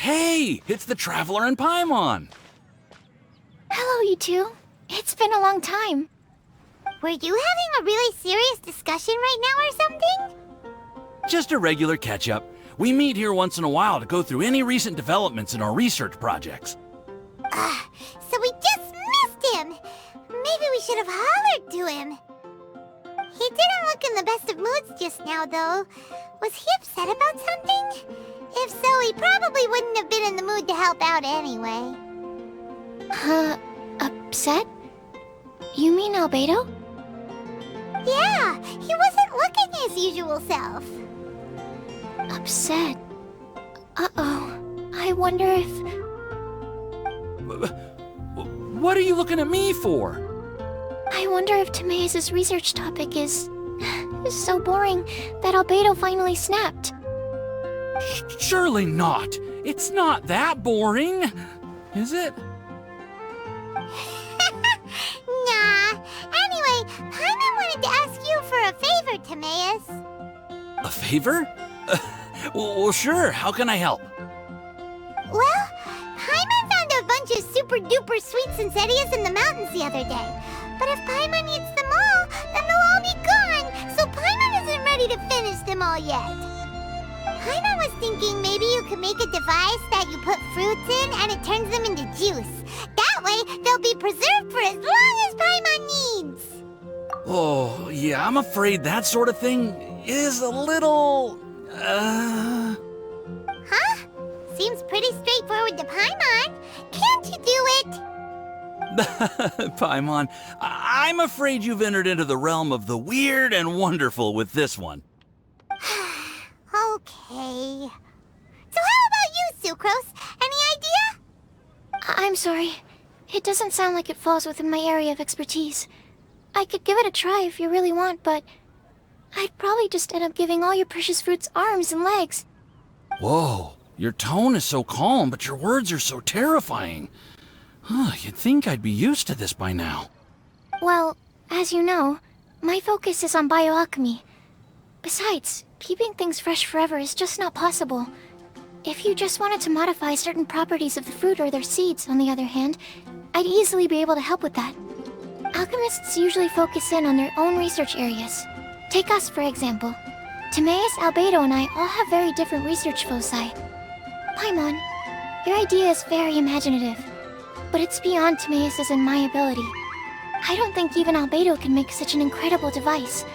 Hey, it's the Traveler and Paimon. Hello, you two. It's been a long time. Were you having a really serious discussion right now or something? Just a regular catch-up. We meet here once in a while to go through any recent developments in our research projects. So we just missed him! Maybe we should have hollered to him. He didn't look in the best of moods just now, though. Was he upset about something? If so, he probably wouldn't have been in the mood to help out anyway. Upset? You mean Albedo? Yeah, he wasn't looking his usual self. Upset? Uh-oh. I wonder if... What are you looking at me for? I wonder if Timaeus' research topic is so boring that Albedo finally snapped. Surely not. It's not that boring, is it? Nah. Anyway, Paimon wanted to ask you for a favor, Timaeus. A favor? Well, sure. How can I help? Well, Paimon found a bunch of super-duper sweet Sensetias in the mountains the other day. But if Paimon eats them all, then they'll all be gone, so Paimon isn't ready to finish them all yet. Paimon was thinking maybe you could make a device that you put fruits in and it turns them into juice. That way, they'll be preserved for as long as Paimon needs. Oh, yeah, I'm afraid that sort of thing is a little... Huh? Seems pretty straightforward to Paimon. Can't you do it? Paimon, I'm afraid you've entered into the realm of the weird and wonderful with this one. Okay. So how about you, Sucrose? Any idea? I'm sorry. It doesn't sound like it falls within my area of expertise. I could give it a try if you really want, but I'd probably just end up giving all your precious fruits arms and legs. Whoa, your tone is so calm, but your words are so terrifying. You'd think I'd be used to this by now. Well, as you know, my focus is on bioalchemy. Besides, keeping things fresh forever is just not possible. If you just wanted to modify certain properties of the fruit or their seeds, on the other hand, I'd easily be able to help with that. Alchemists usually focus in on their own research areas. Take us, for example. Timaeus, Albedo, and I all have very different research foci. Paimon, your idea is very imaginative, but it's beyond Timaeus' and my ability. I don't think even Albedo can make such an incredible device.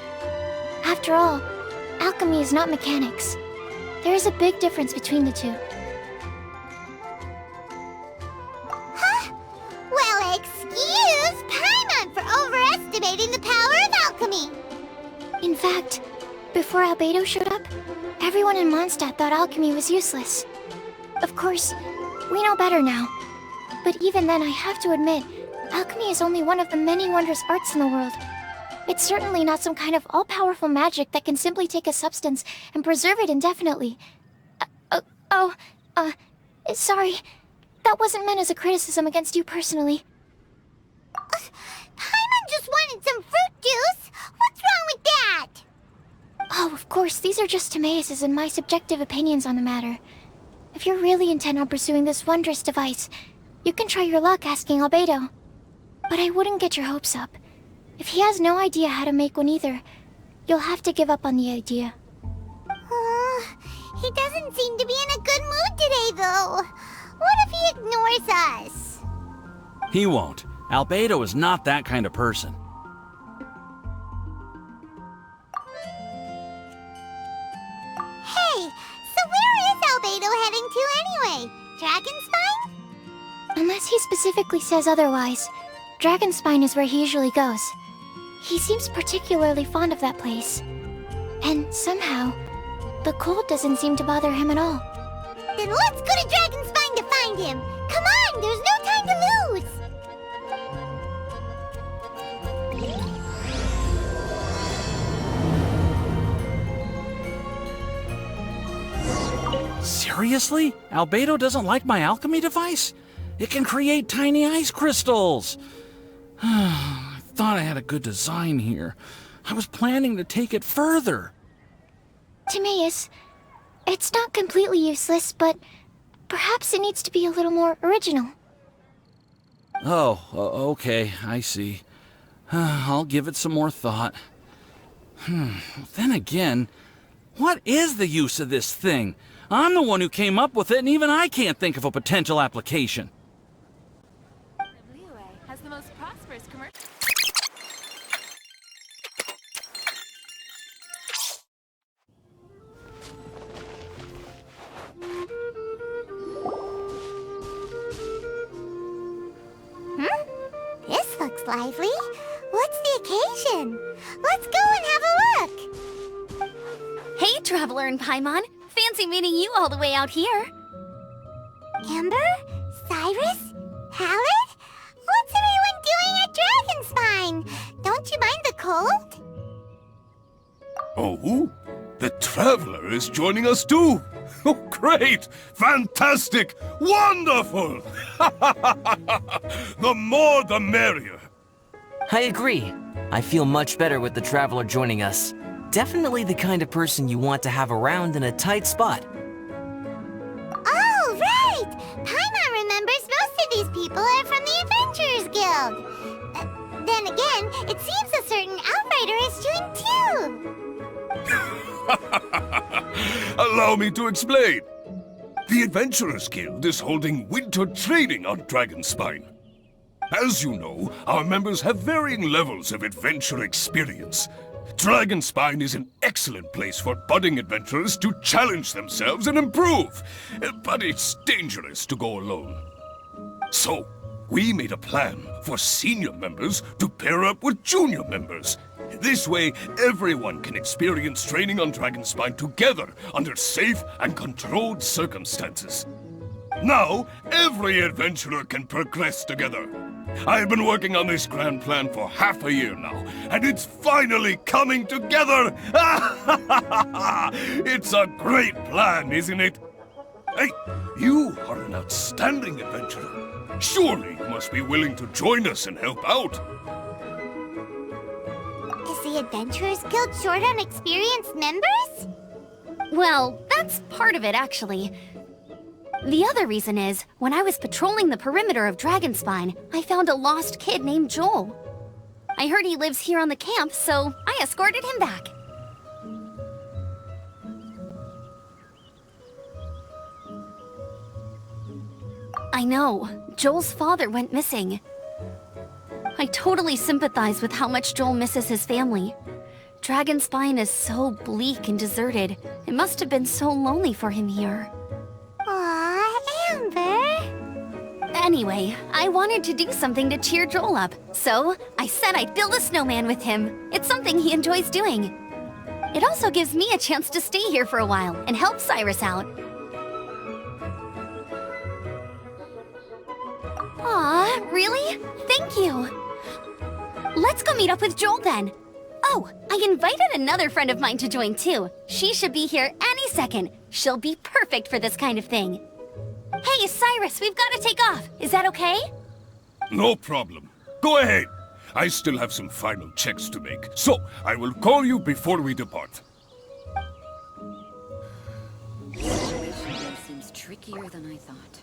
After all, alchemy is not mechanics. There is a big difference between the two. Huh? Well, excuse Paimon for overestimating the power of alchemy. In fact, before Albedo showed up, everyone in Mondstadt thought alchemy was useless. Of course, we know better now. But even then, I have to admit, alchemy is only one of the many wondrous arts in the world. It's certainly not some kind of all-powerful magic that can simply take a substance and preserve it indefinitely. Sorry. That wasn't meant as a criticism against you personally. Paimon just wanted some fruit juice. What's wrong with that? Oh, of course, these are just Timaeus' and my subjective opinions on the matter. If you're really intent on pursuing this wondrous device, you can try your luck asking Albedo. But I wouldn't get your hopes up. If he has no idea how to make one either, you'll have to give up on the idea. He doesn't seem to be in a good mood today, though. What if he ignores us? He won't. Albedo is not that kind of person. Hey, so where is Albedo heading to anyway? Dragonspine? Unless he specifically says otherwise, Dragonspine is where he usually goes. He seems particularly fond of that place. And somehow, the cold doesn't seem to bother him at all. Then let's go to Dragonspine to find him! Come on, there's no time to lose! Seriously? Albedo doesn't like my alchemy device? It can create tiny ice crystals! I thought I had a good design here. I was planning to take it further. Timaeus, it's not completely useless, but Perhaps it needs to be a little more original. Oh, okay, I see. I'll give it some more thought. Then again, what is the use of this thing? I'm the one who came up with it, and even I can't think of a potential application. Has the most prosperous commercial. This looks lively. What's the occasion? Let's go and have a look. Hey, Traveler and Paimon. Fancy meeting you all the way out here. Amber? Cyrus? Halid? What's everyone doing at Dragonspine? Don't you mind the cold? Oh, the Traveler is joining us too. Oh, great! Fantastic! Wonderful! The more the merrier. I agree. I feel much better with the Traveler joining us. Definitely the kind of person you want to have around in a tight spot. Oh, right! Paimon remembers most of these people are from the Adventurers Guild. Then again, it seems a certain Outrider is joined too. Allow me to explain. The Adventurers Guild is holding winter training on Dragonspine. As you know, our members have varying levels of adventure experience. Dragonspine is an excellent place for budding adventurers to challenge themselves and improve, but it's dangerous to go alone. So, we made a plan for senior members to pair up with junior members. This way, everyone can experience training on Dragonspine together under safe and controlled circumstances. Now, every adventurer can progress together. I've been working on this grand plan for half a year now, and it's finally coming together! It's a great plan, isn't it? Hey, you are an outstanding adventurer. Surely you must be willing to join us and help out. Is the Adventurers Guild short on experienced members? Well, that's part of it, actually. The other reason is, when I was patrolling the perimeter of Dragonspine, I found a lost kid named Joel. I heard he lives here on the camp, so I escorted him back. I know. Joel's father went missing. I totally sympathize with how much Joel misses his family. Dragonspine is so bleak and deserted. It must have been so lonely for him here. Aw, Amber. Anyway, I wanted to do something to cheer Joel up, so I said I'd build a snowman with him. It's something he enjoys doing. It also gives me a chance to stay here for a while and help Cyrus out. Aw, really? Thank you. Let's go meet up with Joel then. Oh, I invited another friend of mine to join too. She should be here any second. She'll be perfect for this kind of thing. Hey, Cyrus, we've got to take off. Is that okay? No problem. Go ahead. I still have some final checks to make, so I will call you before we depart. Seems trickier than I thought.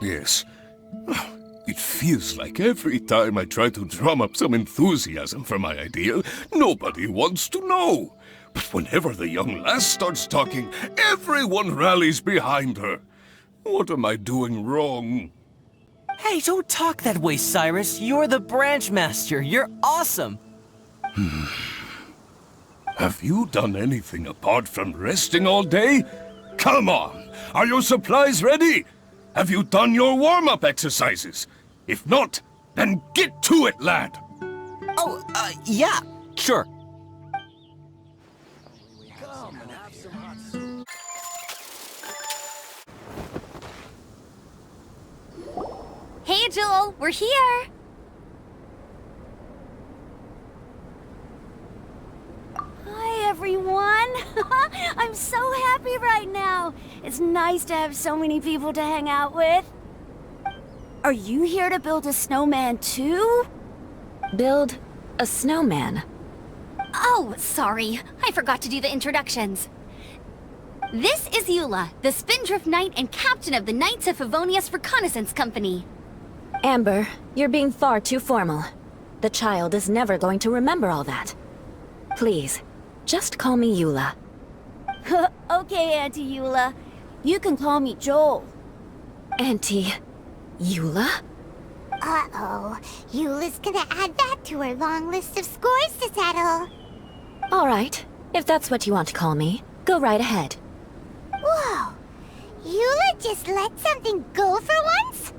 Yes. It feels like every time I try to drum up some enthusiasm for my idea, nobody wants to know. But whenever the young lass starts talking, everyone rallies behind her. What am I doing wrong? Hey, don't talk that way, Cyrus. You're the branch master. You're awesome. Have you done anything apart from resting all day? Come on! Are your supplies ready? Have you done your warm-up exercises? If not, then get to it, lad! Oh, yeah, sure. Hey, Joel, we're here. Hi, everyone. I'm so happy right now. It's nice to have so many people to hang out with. Are you here to build a snowman too? Build a snowman. Oh, sorry. I forgot to do the introductions. This is Eula, the Spindrift Knight and captain of the Knights of Favonius Reconnaissance Company. Amber, you're being far too formal. The child is never going to remember all that. Please, just call me Eula. Okay, Auntie Eula. You can call me Joel. Auntie... Eula? Uh-oh. Eula's gonna add that to her long list of scores to settle. Alright, if that's what you want to call me, go right ahead. Whoa! Eula just let something go for once?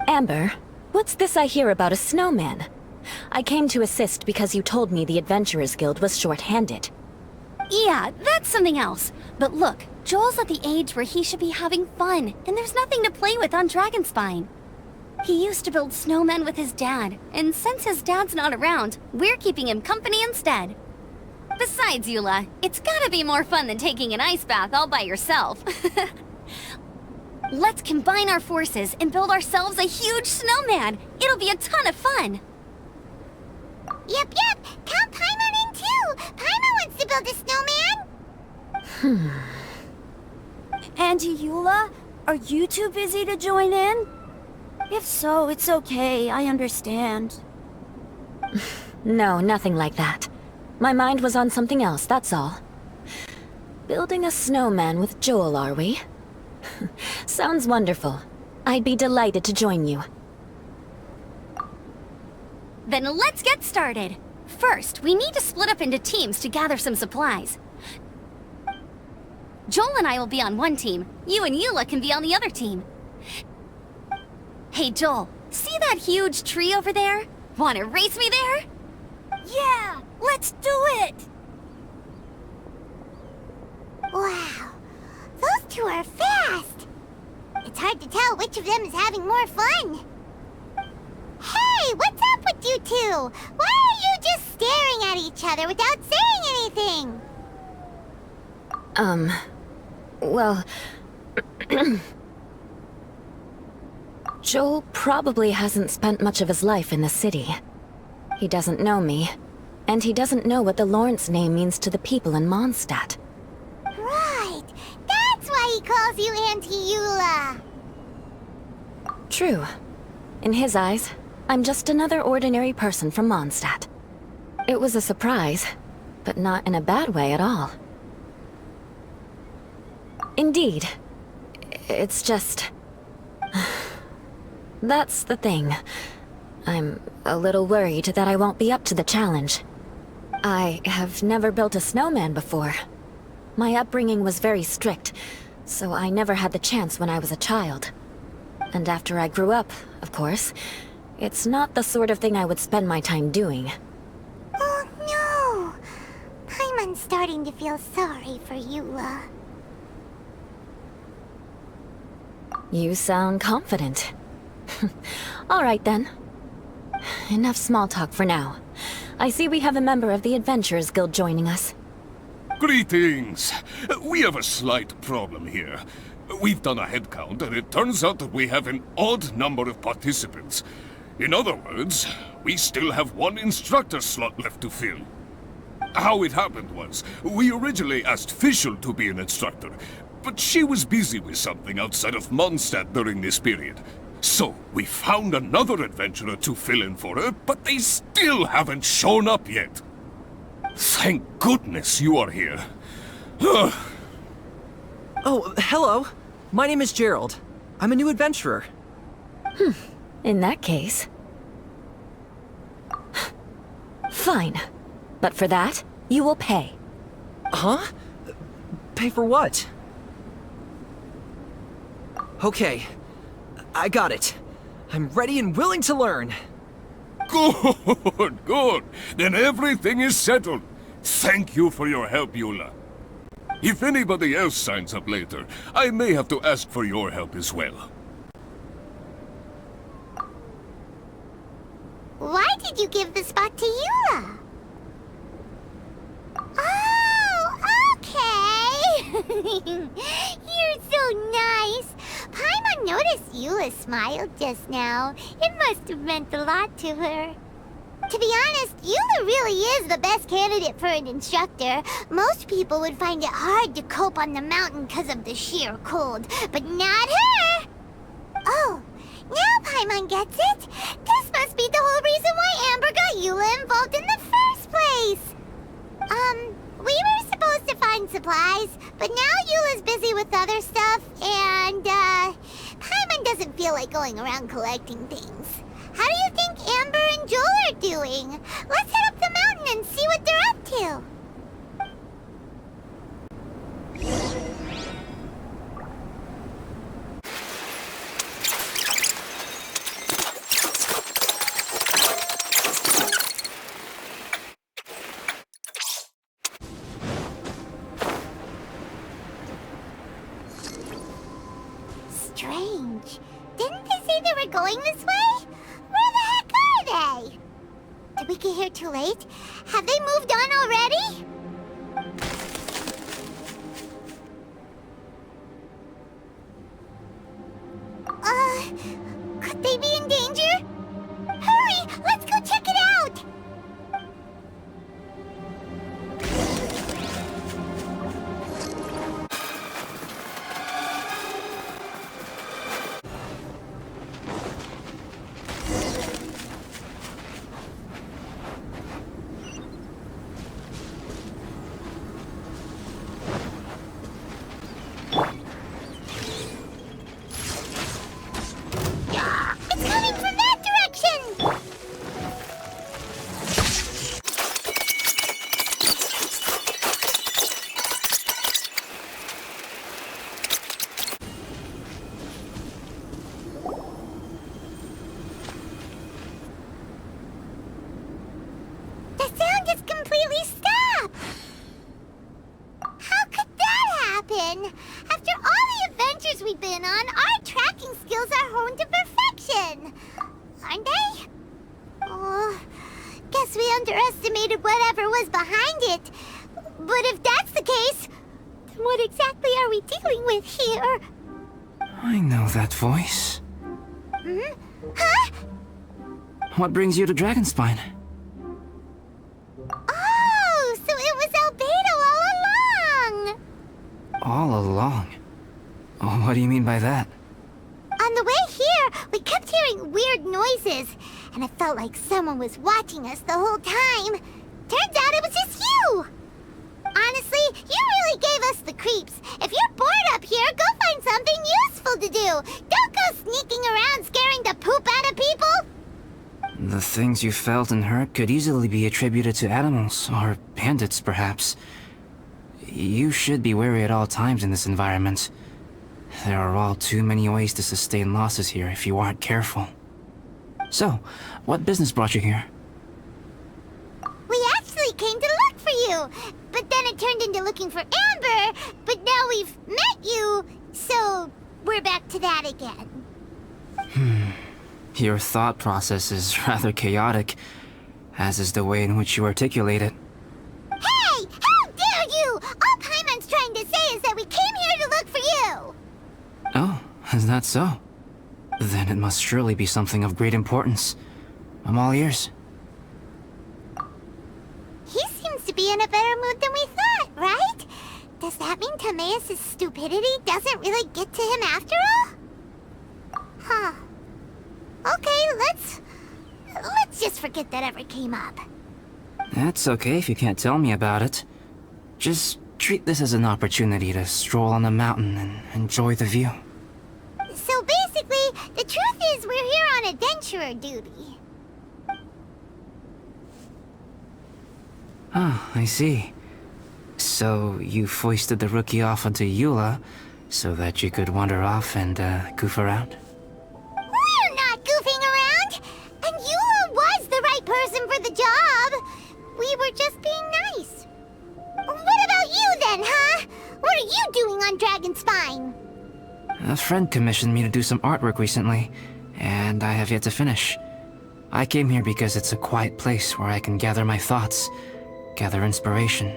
Amber, what's this I hear about a snowman? I came to assist because you told me the Adventurers Guild was short-handed. Yeah, that's something else. But look, Joel's at the age where he should be having fun, and there's nothing to play with on Dragonspine. He used to build snowmen with his dad, and since his dad's not around, we're keeping him company instead. Besides, Eula, it's gotta be more fun than taking an ice bath all by yourself. Let's combine our forces and build ourselves a huge snowman. It'll be a ton of fun. Yep. Count Paimon in too. Paimon wants to build a snowman. Auntie Eula, are you too busy to join in? If so, it's okay. I understand. No, nothing like that. My mind was on something else, that's all. Building a snowman with Joel, are we? Sounds wonderful. I'd be delighted to join you. Then let's get started. First, we need to split up into teams to gather some supplies. Joel and I will be on one team. You and Eula can be on the other team. Hey, Joel, see that huge tree over there? Wanna race me there? Yeah, let's do it! Wow. Those two are fast. It's hard to tell which of them is having more fun. Hey, what's up with you two? Why are you just staring at each other without saying anything? Well... Joel probably hasn't spent much of his life in the city. He doesn't know me, and he doesn't know what the Lawrence name means to the people in Mondstadt. Right. That's why he calls you Auntie Eula. True. In his eyes, I'm just another ordinary person from Mondstadt. It was a surprise, but not in a bad way at all. Indeed. It's just... That's the thing. I'm a little worried that I won't be up to the challenge. I have never built a snowman before. My upbringing was very strict, so I never had the chance when I was a child. And after I grew up, of course, it's not the sort of thing I would spend my time doing. Oh no! Paimon's starting to feel sorry for Eula. You sound confident. All right then. Enough small talk for now. I see we have a member of the Adventurers Guild joining us. Greetings. We have a slight problem here. We've done a head count, and it turns out that we have an odd number of participants. In other words, we still have one instructor slot left to fill. How it happened was, we originally asked Fischl to be an instructor, but she was busy with something outside of Mondstadt during this period. So, we found another adventurer to fill in for her, but they still haven't shown up yet. Thank goodness you are here. Oh, hello. My name is Gerald. I'm a new adventurer. In that case... Fine. But for that, you will pay. Huh? Pay for what? Okay. I got it. I'm ready and willing to learn. Good. Then everything is settled. Thank you for your help, Eula. If anybody else signs up later, I may have to ask for your help as well. Why did you give the spot to Eula? Oh, okay. You're so nice. Paimon noticed Eula smiled just now. It must have meant a lot to her. To be honest, Eula really is the best candidate for an instructor. Most people would find it hard to cope on the mountain because of the sheer cold, but not her! Oh, now Paimon gets it. This must be the whole reason why Amber got Eula involved in the first place. We were supposed to find supplies, but now Eula's busy with other stuff, and, Paimon doesn't feel like going around collecting things. How do you think Amber and Joel are doing? Let's head up the mountain and see what they're up to. Strange. Didn't they say they were going this way? Where the heck are they? Did we get here too late? Have they moved on already? Could they be in danger? Hurry! Let's go check it out! It's coming from that direction! The sound just completely stopped! How could that happen? After all the adventures we've been on, our tracking skills are honed to perfection! Aren't they? Oh, guess we underestimated whatever was behind it. But if that's the case, then what exactly are we dealing with here? I know that voice. Hmm? Huh? What brings you to Dragonspine? Oh, so it was Albedo all along! All along? Oh, what do you mean by that? On the way here, we kept hearing weird noises, and it felt like someone was watching us the whole time. Turns out it was just you! Honestly, you really gave us the creeps. If you're bored up here, go find something useful to do. Don't go sneaking around scaring the poop out of people. The things you felt and heard could easily be attributed to animals, or bandits perhaps. You should be wary at all times in this environment. There are all too many ways to sustain losses here if you aren't careful. So, what business brought you here? We actually came to look for you, but then it turned into looking for Amber, but now we've met you, so we're back to that again. Your thought process is rather chaotic, as is the way in which you articulate it. Hey! How dare you! All Paimon's trying to say is that we came here to look for you! Oh, is that so? Then it must surely be something of great importance. I'm all ears. He seems to be in a better mood than we thought, right? Does that mean Timaeus' stupidity doesn't really get to him after all? Huh. Okay, let's just forget that ever came up. That's okay if you can't tell me about it. Just treat this as an opportunity to stroll on the mountain and enjoy the view. So basically, the truth is we're here on adventurer duty. Ah, I see. So you foisted the rookie off onto Eula so that you could wander off and goof around? We're not goofing around! And Eula was the right person for the job! We were just being nice. What about you then, huh? What are you doing on Dragonspine? A friend commissioned me to do some artwork recently, and I have yet to finish. I came here because it's a quiet place where I can gather my thoughts, gather inspiration,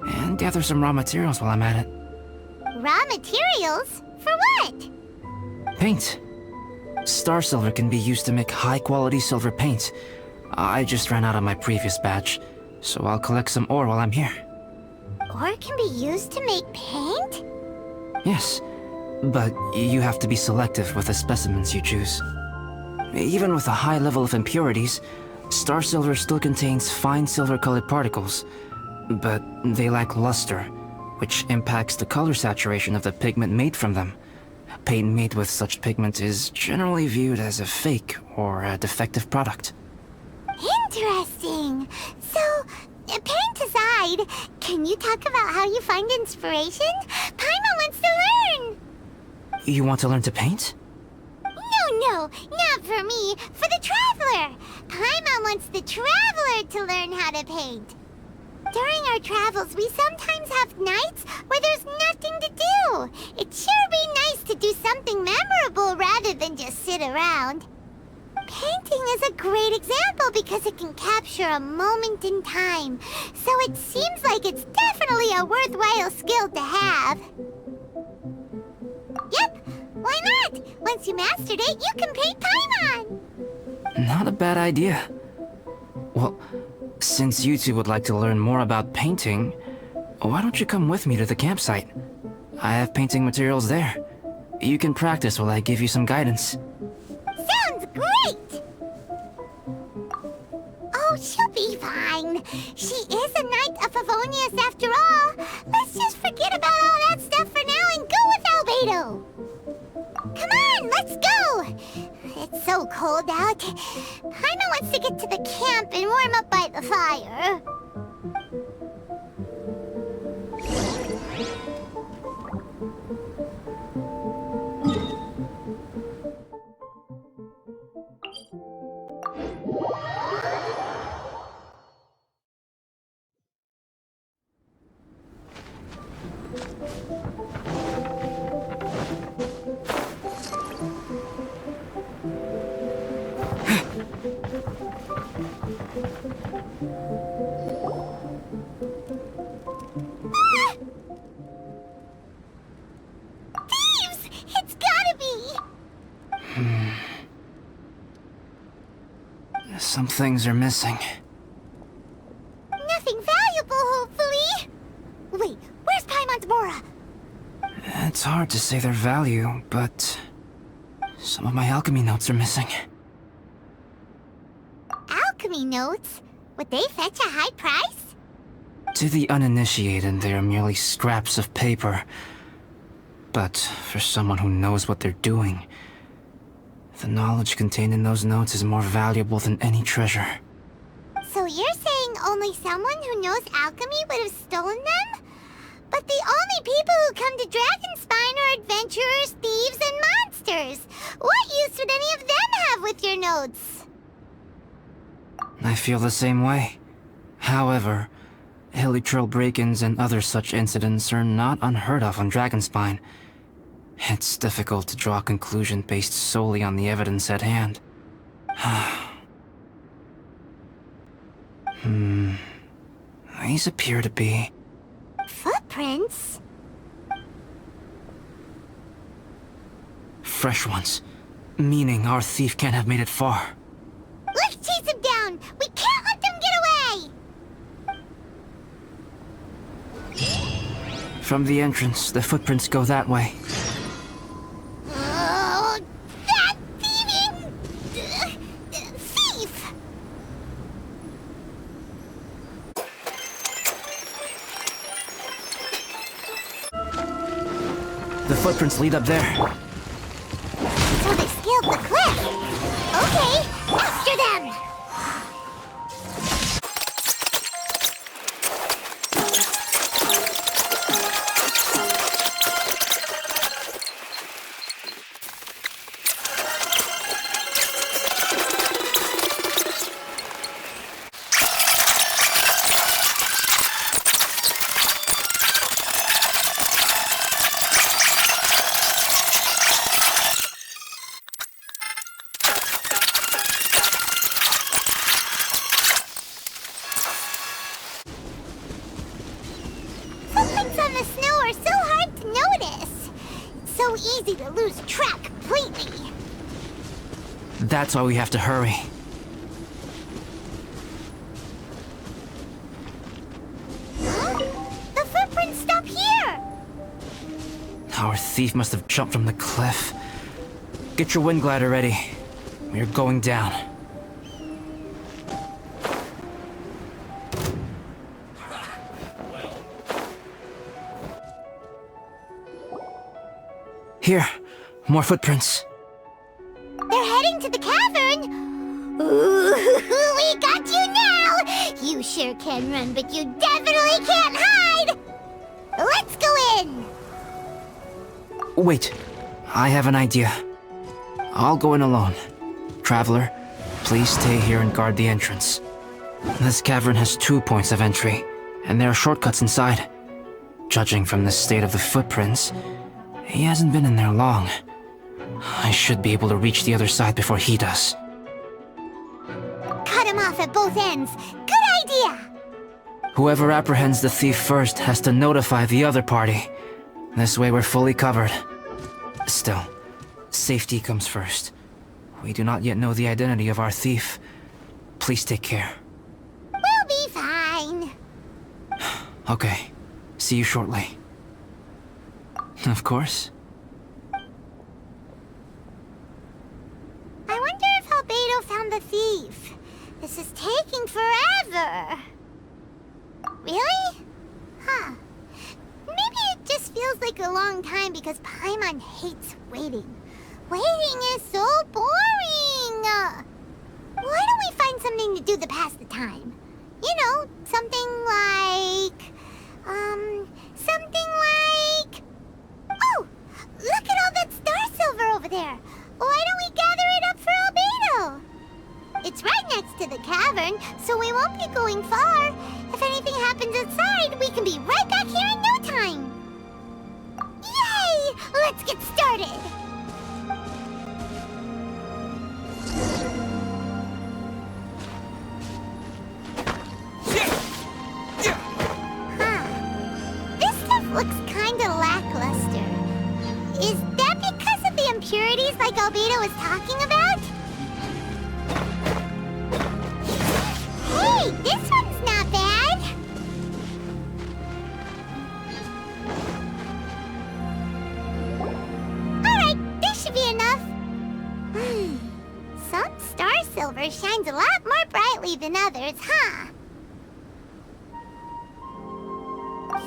and gather some raw materials while I'm at it. Raw materials? For what? Paint. Star silver can be used to make high-quality silver paint, I just ran out of my previous batch, so I'll collect some ore while I'm here. Ore can be used to make paint? Yes, but you have to be selective with the specimens you choose. Even with a high level of impurities, star silver still contains fine silver-colored particles, but they lack luster, which impacts the color saturation of the pigment made from them. Paint made with such pigment is generally viewed as a fake or a defective product. Interesting. So, paint aside, can you talk about how you find inspiration? Paimon wants to learn! You want to learn to paint? No, not for me. For the Traveler. Paimon wants the Traveler to learn how to paint. During our travels, we sometimes have nights where there's nothing to do. It'd sure be nice to do something memorable rather than just sit around. Painting is a great example because it can capture a moment in time. So it seems like it's definitely a worthwhile skill to have. Yep, why not? Once you mastered it, you can paint Paimon! Not a bad idea. Well, since you two would like to learn more about painting, why don't you come with me to the campsite? I have painting materials there. You can practice while I give you some guidance. Sounds great! Oh, she'll be fine. She is a Knight of Favonius after all. Let's just forget about all that stuff for now and go with Albedo. Come on, let's go! It's so cold out. Paimon wants to get to the camp and warm up by the fire. Some things are missing. Nothing valuable, hopefully. Wait, where's Paimon's Mora? It's hard to say their value, but some of my alchemy notes are missing. Alchemy notes? Would they fetch a high price? To the uninitiated, they are merely scraps of paper. But for someone who knows what they're doing, the knowledge contained in those notes is more valuable than any treasure. So you're saying only someone who knows alchemy would have stolen them? But the only people who come to Dragonspine are adventurers, thieves, and monsters. What use would any of them have with your notes? I feel the same way. However, Hilichurl break-ins and other such incidents are not unheard of on Dragonspine. It's difficult to draw a conclusion based solely on the evidence at hand. These appear to be... Footprints? fresh ones. Meaning our thief can't have made it far. Let's chase him down! We can't let them get away! From the entrance, the footprints go that way. Oh, that thieving... thief! The footprints lead up there. So they scaled the cliff! Okay, after them! Footprints on the snow are so hard to notice. It's so easy to lose track completely. That's why we have to hurry. Our thief must have jumped from the cliff. Get your wind glider ready. We're going down. Here, more footprints. They're heading to the cavern. Ooh, we got you now. You sure can run, but you definitely can't hide. Let's go in. Wait, I have an idea. I'll go in alone. Traveler, please stay here and guard the entrance. This cavern has 2 points of entry, and there are shortcuts inside. Judging from the state of the footprints, he hasn't been in there long. I should be able to reach the other side before he does. Cut him off at both ends. Good idea. Whoever apprehends the thief first has to notify the other party. This way we're fully covered. Still, safety comes first. We do not yet know the identity of our thief. Please take care. We'll be fine. Okay. See you shortly. Of course. I wonder if Albedo found the thief. This is taking forever. Really? Huh. Maybe it just feels like a long time because Paimon hates waiting. Waiting is so boring. Why don't we find something to do to pass the time? You know, something like... Oh! Look at all that star silver over there! Why don't we gather it up for Albedo? It's right next to the cavern, so we won't be going far. If anything happens outside, we can be right back here in no time. Yay! Let's get started! Looks kinda lackluster. Is that because of the impurities like Albedo was talking about? Hey, this one's not bad! Alright, this should be enough. Some star silver shines a lot more brightly than others, huh?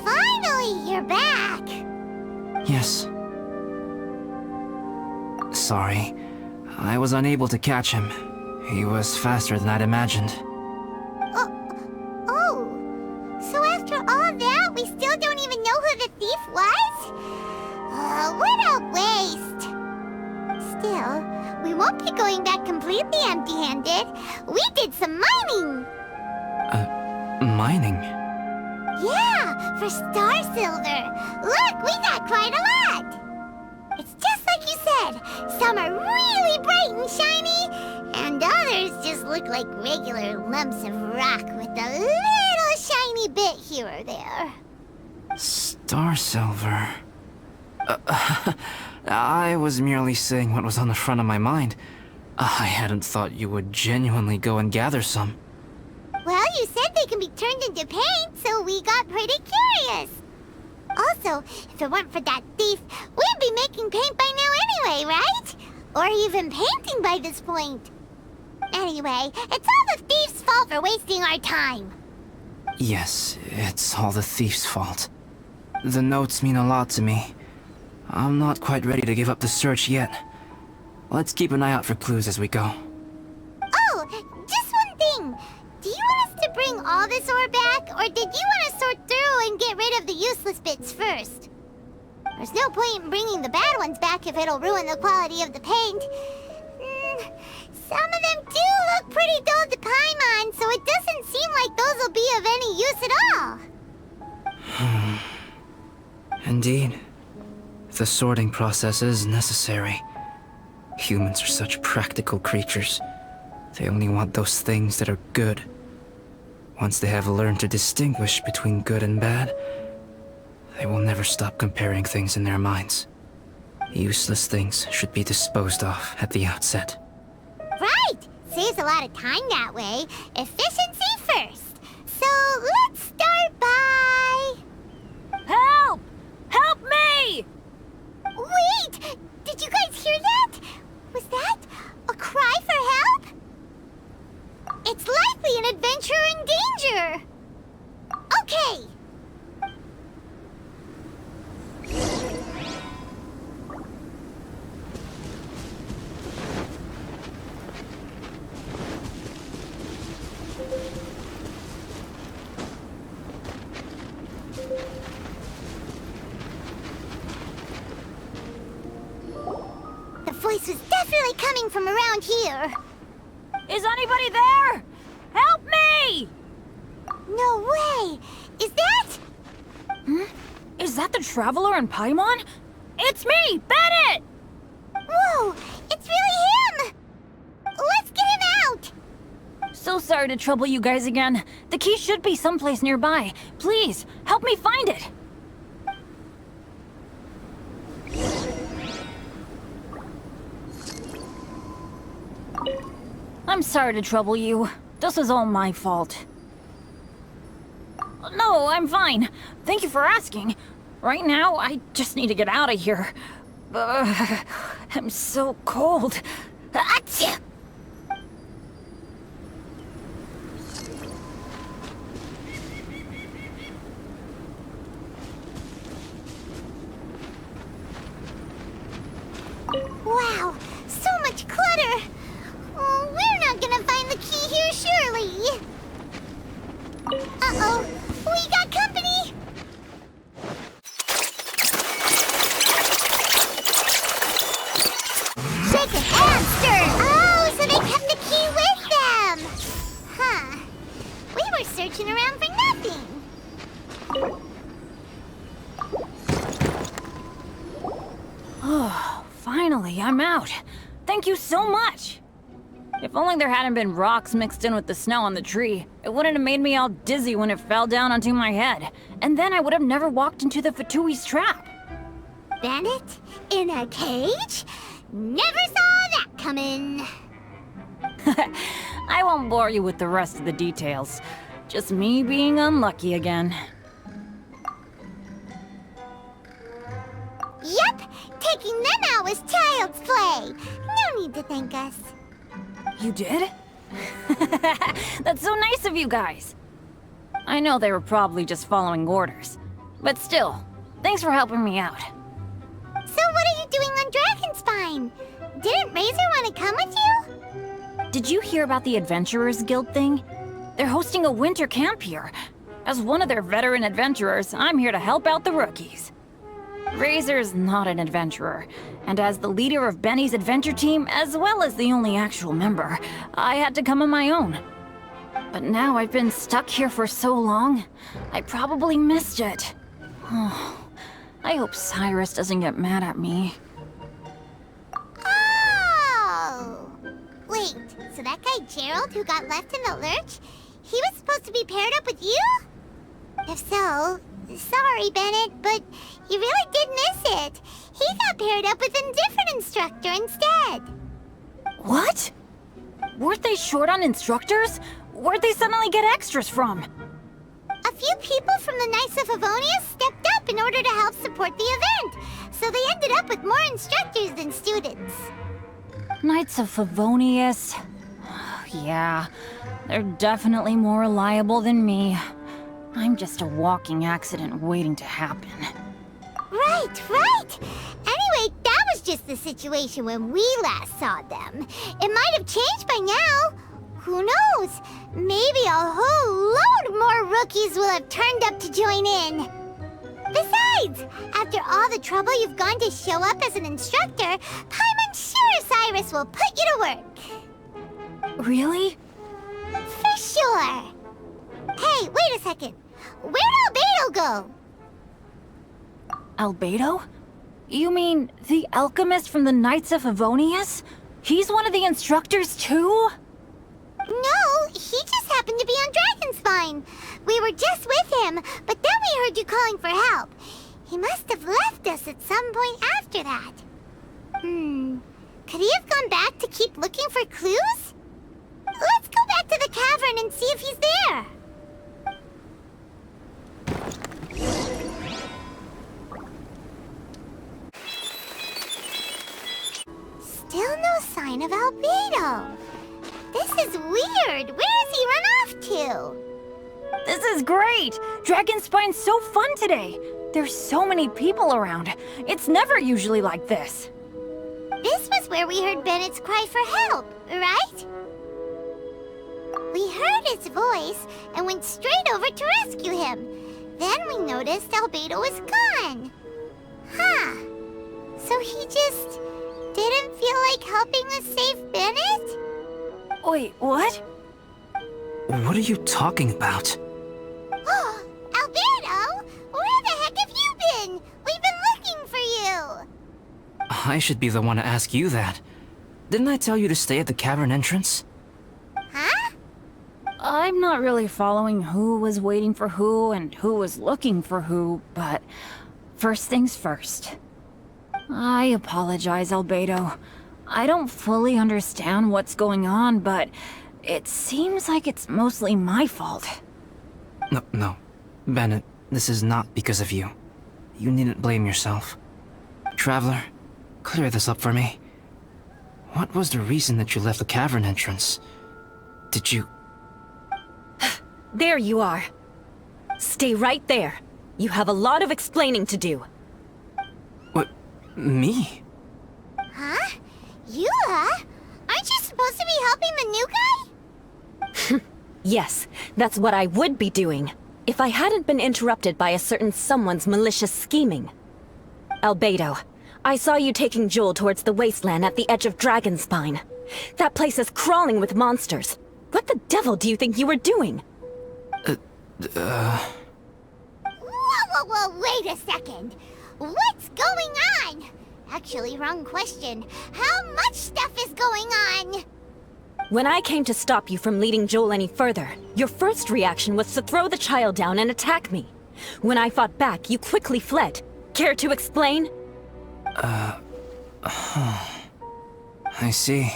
Finally, you're back! Yes. Sorry. I was unable to catch him. He was faster than I'd imagined. Oh. So after all that, we still don't even know who the thief was? What a waste! Still, we won't be going back completely empty-handed. We did some mining! Mining? Yeah, for star silver. Look, we got quite a lot. It's just like you said. Some are really bright and shiny, and others just look like regular lumps of rock with a little shiny bit here or there. Star silver. I was merely saying what was on the front of my mind. I hadn't thought you would genuinely go and gather some. Well, you said they can be turned into paint, so we got pretty curious. Also, if it weren't for that thief, we'd be making paint by now anyway, right? Or even painting by this point. Anyway, it's all the thief's fault for wasting our time. Yes, it's all the thief's fault. The notes mean a lot to me. I'm not quite ready to give up the search yet. Let's keep an eye out for clues as we go. Oh, just one thing. Do you want us to bring all this ore back, or did you want to sort through and get rid of the useless bits first? There's no point in bringing the bad ones back if it'll ruin the quality of the paint. Some of them do look pretty dull to Paimon, so it doesn't seem like those will be of any use at all. Indeed. The sorting process is necessary. Humans are such practical creatures. They only want those things that are good. Once they have learned to distinguish between good and bad, they will never stop comparing things in their minds. Useless things should be disposed of at the outset. Right! Saves a lot of time that way. Efficiency first. So let's start by... Help! Help me! really coming from around here. Is anybody there? Help me! No way! Is that? Is that the Traveler and Paimon? It's me, Bennett! Whoa! It's really him! Let's get him out! So sorry to trouble you guys again. The key should be someplace nearby. Please, help me find it. I'm sorry to trouble you. This was all my fault. No, I'm fine. Thank you for asking. Right now, I just need to get out of here. I'm so cold. Achoo! Wow, so much clutter! Oh, we're not gonna find the key here, surely! Uh-oh, we got company! Shake an hamster! Oh, so they kept the key with them! Huh. We were searching around for nothing! Oh, finally, I'm out. Thank you so much. If only there hadn't been rocks mixed in with the snow on the tree, it wouldn't have made me all dizzy when it fell down onto my head. And then I would have never walked into the Fatui's trap. Bennett? In a cage? Never saw that coming! I won't bore you with the rest of the details. Just me being unlucky again. Yep! Taking them out was child's play! No need to thank us. You did? That's so nice of you guys. I know they were probably just following orders. But still, thanks for helping me out. So what are you doing on Dragonspine? Didn't Razor want to come with you? Did you hear about the Adventurers Guild thing? They're hosting a winter camp here. As one of their veteran adventurers, I'm here to help out the rookies. Razor's not an adventurer, and as the leader of Benny's adventure team, as well as the only actual member, I had to come on my own. But now I've been stuck here for so long, I probably missed it. Oh, I hope Cyrus doesn't get mad at me. Oh! Wait, so that guy Gerald who got left in the lurch, he was supposed to be paired up with you? If so, sorry, Bennett, but you really did miss it. He got paired up with a different instructor instead. What? Weren't they short on instructors? Where'd they suddenly get extras from? A few people from the Knights of Favonius stepped up in order to help support the event, so they ended up with more instructors than students. Knights of Favonius? Yeah, they're definitely more reliable than me. I'm just a walking accident waiting to happen. Right, right! Anyway, that was just the situation when we last saw them. It might have changed by now. Who knows? Maybe a whole load more rookies will have turned up to join in. Besides, after all the trouble you've gone to show up as an instructor, Paimon's sure Cyrus will put you to work. Really? For sure. Hey, wait a second. Where'd Albedo go? Albedo? You mean the alchemist from the Knights of Favonius? He's one of the instructors too? No, he just happened to be on Dragonspine. We were just with him, but then we heard you calling for help. He must have left us at some point after that. Could he have gone back to keep looking for clues? Let's go back to the cavern and see if he's there. Still no sign of Albedo. This is weird. Where has he run off to? This is great! Dragonspine's so fun today! There's so many people around. It's never usually like this. This was where we heard Bennett's cry for help, right? We heard his voice and went straight over to rescue him. Then we noticed Albedo was gone. Huh. So he just didn't feel like helping us save Bennett? Wait, what? What are you talking about? Oh, Alberto! Where the heck have you been? We've been looking for you! I should be the one to ask you that. Didn't I tell you to stay at the cavern entrance? Huh? I'm not really following who was waiting for who and who was looking for who, but first things first. I apologize, Albedo. I don't fully understand what's going on, but it seems like it's mostly my fault. No. Bennett, this is not because of you. You needn't blame yourself. Traveler, clear this up for me. What was the reason that you left the cavern entrance? Did you... There you are. Stay right there. You have a lot of explaining to do. What? Me? Huh? Eula? Aren't you supposed to be helping the new guy? Yes, that's what I would be doing, if I hadn't been interrupted by a certain someone's malicious scheming. Albedo, I saw you taking Joel towards the wasteland at the edge of Dragonspine. That place is crawling with monsters. What the devil do you think you were doing? Whoa, wait a second. What's going on? Actually, wrong question. How much stuff is going on? When I came to stop you from leading Joel any further, your first reaction was to throw the child down and attack me. When I fought back, you quickly fled. Care to explain? I see.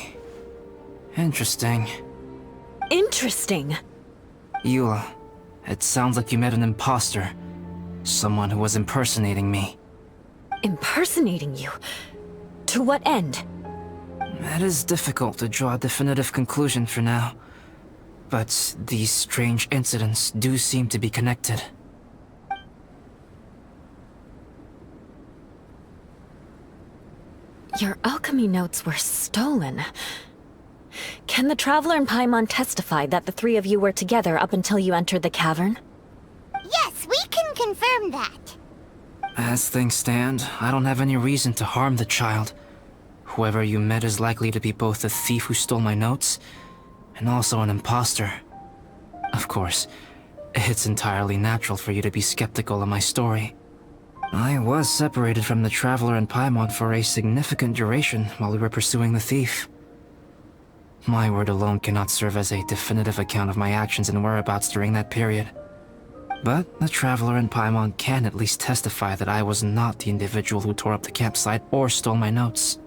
Interesting. Interesting. Eula, it sounds like you met an imposter. Someone who was impersonating me. Impersonating you? To what end? It is difficult to draw a definitive conclusion for now. But these strange incidents do seem to be connected. Your alchemy notes were stolen. Can the Traveler and Paimon testify that the three of you were together up until you entered the cavern? Yes, we can confirm that. As things stand, I don't have any reason to harm the child. Whoever you met is likely to be both the thief who stole my notes, and also an imposter. Of course, it's entirely natural for you to be skeptical of my story. I was separated from the Traveler and Paimon for a significant duration while we were pursuing the thief. My word alone cannot serve as a definitive account of my actions and whereabouts during that period. But the Traveler and Paimon can at least testify that I was not the individual who tore up the campsite or stole my notes.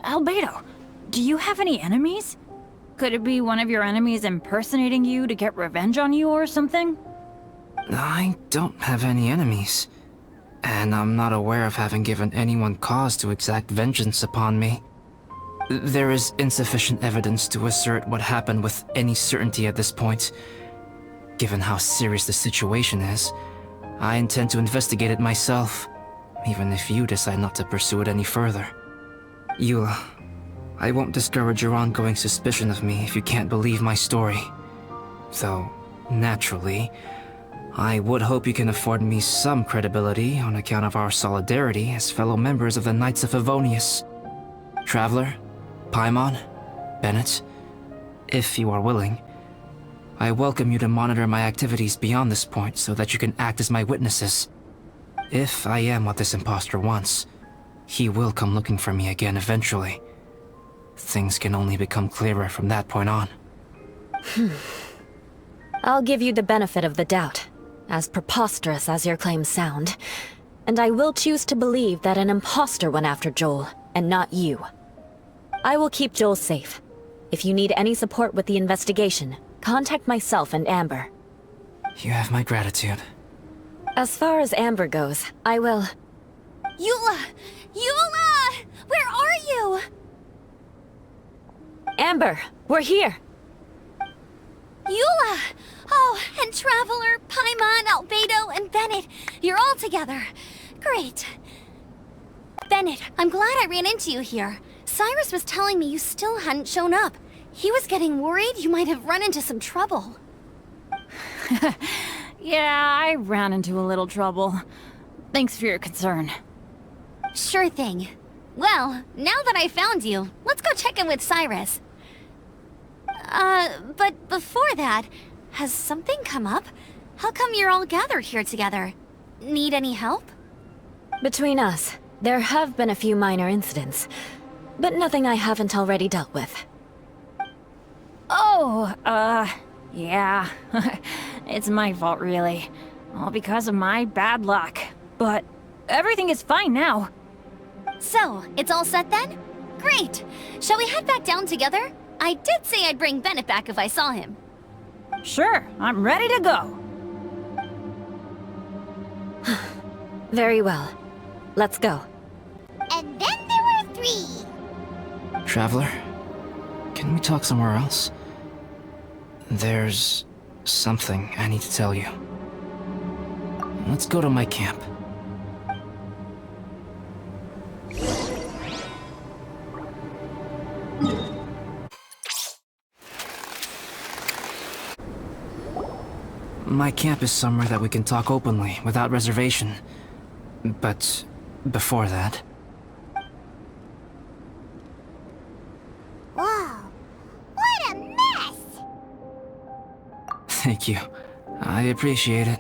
Albedo, do you have any enemies? Could it be one of your enemies impersonating you to get revenge on you or something? I don't have any enemies. And I'm not aware of having given anyone cause to exact vengeance upon me. There is insufficient evidence to assert what happened with any certainty at this point. Given how serious the situation is, I intend to investigate it myself, even if you decide not to pursue it any further. Eula, I won't discourage your ongoing suspicion of me if you can't believe my story. Though, naturally, I would hope you can afford me some credibility on account of our solidarity as fellow members of the Knights of Favonius. Traveler, Paimon, Bennett, if you are willing, I welcome you to monitor my activities beyond this point so that you can act as my witnesses. If I am what this imposter wants, he will come looking for me again eventually. Things can only become clearer from that point on. I'll give you the benefit of the doubt, as preposterous as your claims sound. And I will choose to believe that an imposter went after Joel, and not you. I will keep Joel safe. If you need any support with the investigation, contact myself and Amber. You have my gratitude. As far as Amber goes, I will... Eula! Eula! Where are you? Amber, we're here! Eula! Oh, and Traveler, Paimon, Albedo, and Bennett. You're all together. Great. Bennett, I'm glad I ran into you here. Cyrus was telling me you still hadn't shown up. He was getting worried you might have run into some trouble. Yeah, I ran into a little trouble. Thanks for your concern. Sure thing. Well, now that I found you, let's go check in with Cyrus. But before that, has something come up? How come you're all gathered here together? Need any help? Between us, there have been a few minor incidents, but nothing I haven't already dealt with. Oh, yeah. It's my fault, really. All because of my bad luck. But everything is fine now. So, it's all set then? Great! Shall we head back down together? I did say I'd bring Bennett back if I saw him. Sure, I'm ready to go. Very well. Let's go. And then there were 3. Traveler, can we talk somewhere else? There's something I need to tell you. Let's go to my camp. My camp is somewhere that we can talk openly, without reservation. But before that... Whoa. What a mess! Thank you. I appreciate it.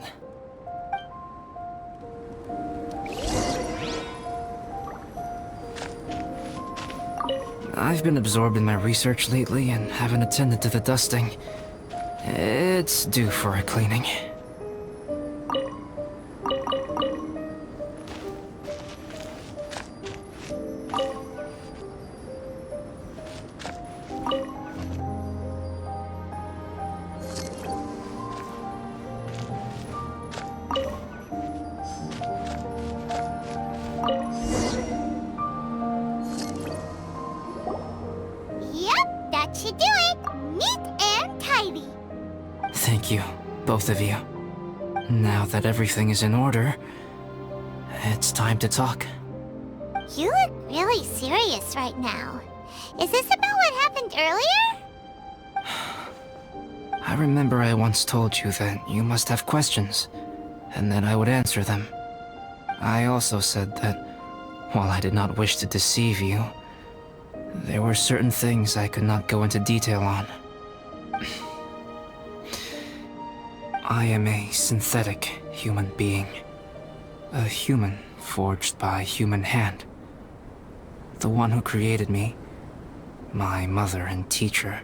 I've been absorbed in my research lately and haven't attended to the dusting. It's due for a cleaning. Yep, that should do it. Neat and tidy. Thank you, both of you. Now that everything is in order, it's time to talk. You look really serious right now. Is this about what happened earlier? I remember I once told you that you must have questions, and that I would answer them. I also said that, while I did not wish to deceive you, there were certain things I could not go into detail on. I am a synthetic human being. A human forged by human hand. The one who created me, my mother and teacher.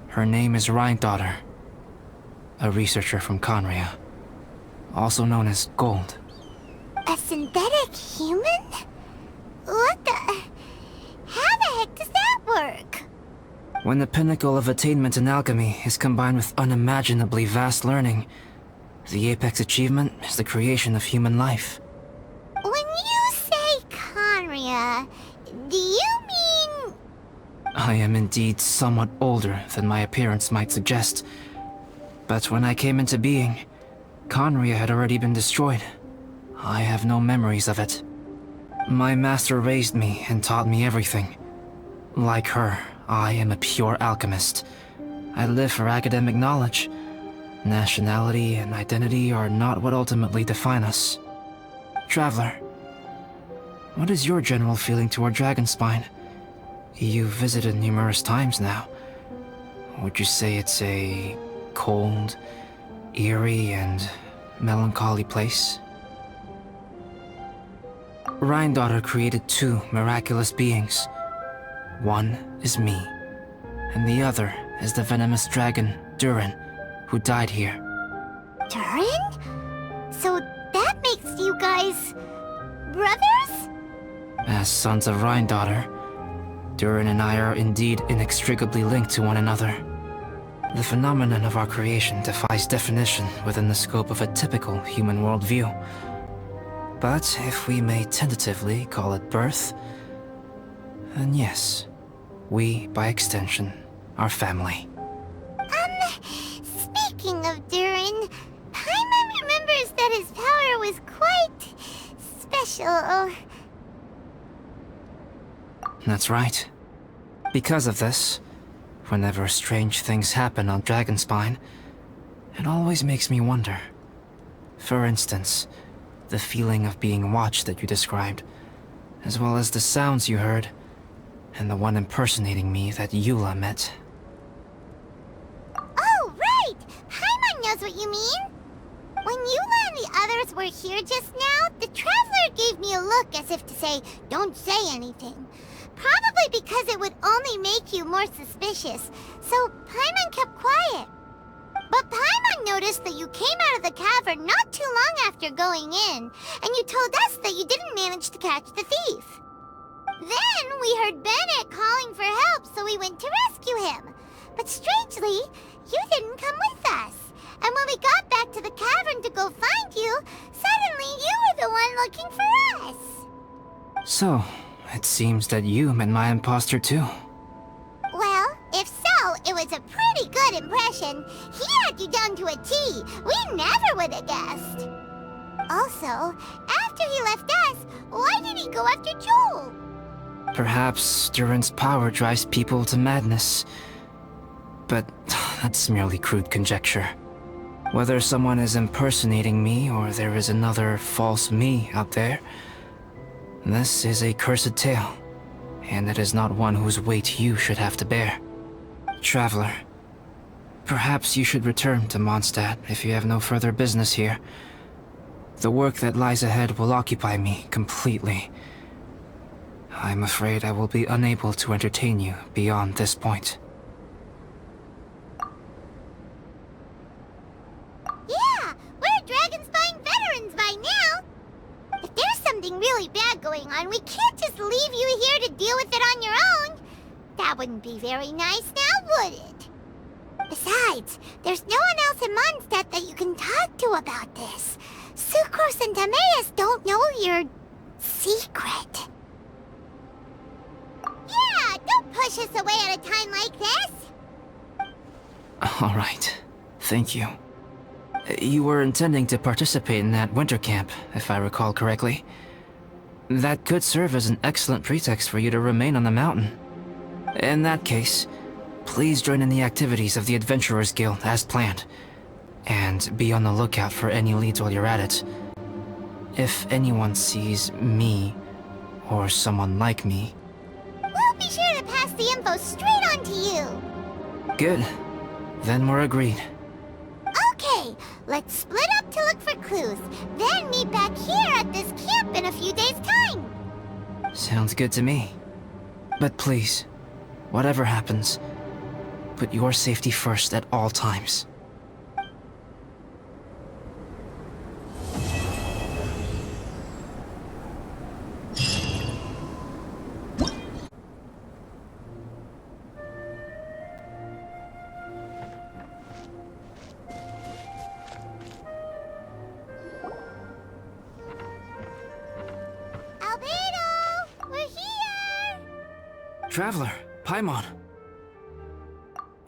Her name is Rhine-daughter, a researcher from Conria, also known as Gold. A synthetic human? What the... How the heck does that work? When the pinnacle of attainment in alchemy is combined with unimaginably vast learning, the apex achievement is the creation of human life. When you say Conria, do you mean... I am indeed somewhat older than my appearance might suggest. But when I came into being, Conria had already been destroyed. I have no memories of it. My master raised me and taught me everything. Like her, I am a pure alchemist. I live for academic knowledge. Nationality and identity are not what ultimately define us. Traveler, what is your general feeling toward Dragonspine? You've visited numerous times now. Would you say it's a cold, eerie, and melancholy place? Rhine-daughter created 2 miraculous beings. One is me, and the other is the venomous dragon, Durin, who died here. Durin? So that makes you guys... brothers? As sons of Rhine-daughter, Durin and I are indeed inextricably linked to one another. The phenomenon of our creation defies definition within the scope of a typical human worldview. But if we may tentatively call it birth, then yes, we, by extension, are family. Speaking of Durin, Paimon remembers that his power was quite... special. That's right. Because of this, whenever strange things happen on Dragonspine, it always makes me wonder. For instance, the feeling of being watched that you described. as well as the sounds you heard, and the one impersonating me that Eula met. Oh, right! Paimon knows what you mean! When Eula and the others were here just now, the Traveler gave me a look as if to say, don't say anything. Probably because it would only make you more suspicious, so Paimon kept quiet. But Paimon noticed that you came out of the cavern not too long after going in, and you told us that you didn't manage to catch the thief. Then we heard Bennett calling for help, so we went to rescue him. But strangely, you didn't come with us. And when we got back to the cavern to go find you, suddenly you were the one looking for us. So, it seems that you met my imposter too. Well, if so, it was a pretty good impression. He had you down to a T. We never would have guessed. Also, after he left us, why did he go after Joel? Perhaps Duran's power drives people to madness. But that's merely crude conjecture. Whether someone is impersonating me or there is another false me out there, this is a cursed tale, and it is not one whose weight you should have to bear. Traveler, perhaps you should return to Mondstadt if you have no further business here. The work that lies ahead will occupy me completely. I'm afraid I will be unable to entertain you beyond this point. Yeah, we're Dragonspine veterans by now. If there's something really bad going on, we can't just leave you here to deal with it on your own. That wouldn't be very nice now, would it? Besides, there's no one else in Mondstadt that you can talk to about this. Sucrose and Timaeus don't know your secret. Yeah, don't push us away at a time like this. All right. Thank you. You were intending to participate in that winter camp, if I recall correctly. That could serve as an excellent pretext for you to remain on the mountain. In that case, please join in the activities of the Adventurers Guild as planned. And be on the lookout for any leads while you're at it. If anyone sees me, or someone like me... We'll be sure to pass the info straight on to you. Good. Then we're agreed. Okay, let's split up to look for clues, then meet back here at this camp in a few days' time. Sounds good to me. But please, whatever happens, put your safety first at all times. Traveler, Paimon.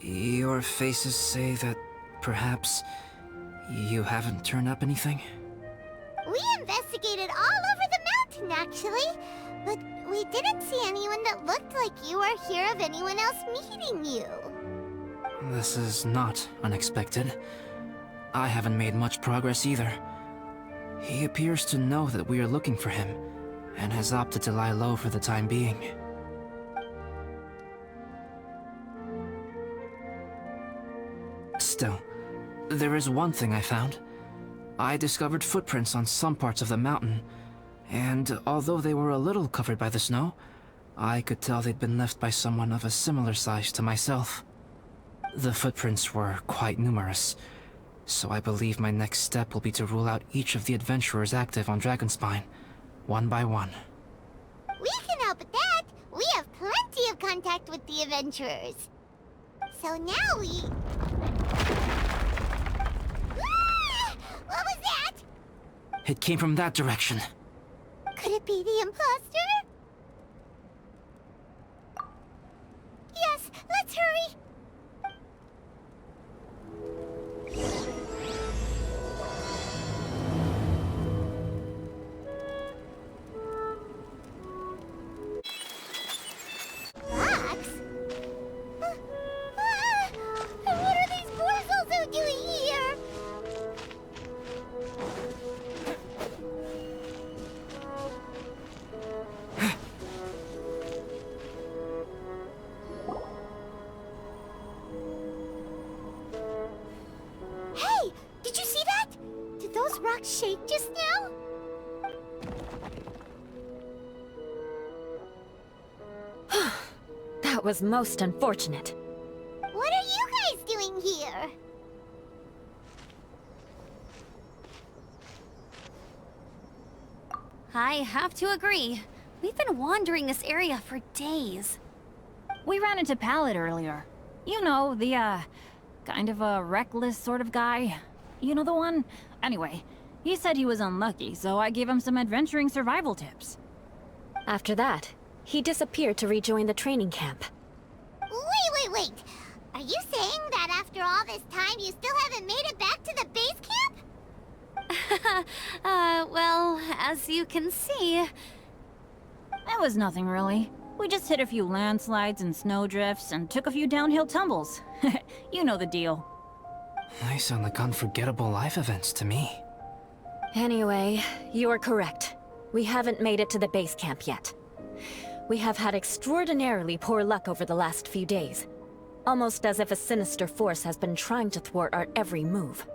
Your faces say that perhaps you haven't turned up anything? We investigated all over the mountain, actually. But we didn't see anyone that looked like you or hear of anyone else meeting you. This is not unexpected. I haven't made much progress either. He appears to know that we are looking for him, and has opted to lie low for the time being. Still, there is one thing I found. I discovered footprints on some parts of the mountain, and although they were a little covered by the snow, I could tell they'd been left by someone of a similar size to myself. The footprints were quite numerous, so I believe my next step will be to rule out each of the adventurers active on Dragonspine, one by one. We can help with that. We have plenty of contact with the adventurers. So now we... What was that? It came from that direction. Could it be the imposter? Yes, let's hurry. Fox? And what are these boys also doing here? rock shake just now? That was most unfortunate. What are you guys doing here? I have to agree. We've been wandering this area for days. We ran into Pallet earlier. You know, the, kind of a reckless sort of guy. You know the one? Anyway, he said he was unlucky, so I gave him some adventuring survival tips. After that, he disappeared to rejoin the training camp. Wait. Are you saying that after all this time you still haven't made it back to the base camp? Well, as you can see... That was nothing really. We just hit a few landslides and snowdrifts and took a few downhill tumbles. You know the deal. They sound like unforgettable life events to me. Anyway, you are correct. We haven't made it to the base camp yet. We have had extraordinarily poor luck over the last few days. Almost as if a sinister force has been trying to thwart our every move.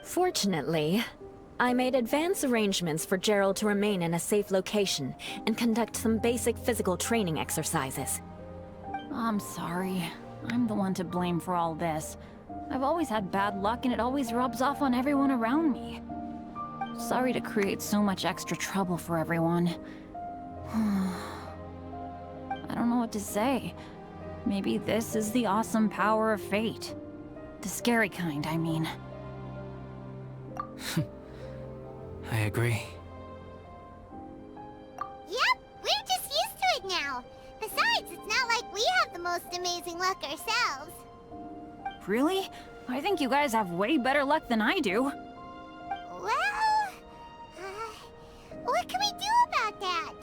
Fortunately, I made advance arrangements for Gerald to remain in a safe location and conduct some basic physical training exercises. I'm sorry. I'm the one to blame for all this. I've always had bad luck and it always rubs off on everyone around me. Sorry to create so much extra trouble for everyone. I don't know what to say. Maybe this is the awesome power of fate. The scary kind, I mean. I agree. Yep, we're just used to it now. Besides, it's not like we have the most amazing luck ourselves. Really? I think you guys have way better luck than I do. Well, what can we do about that?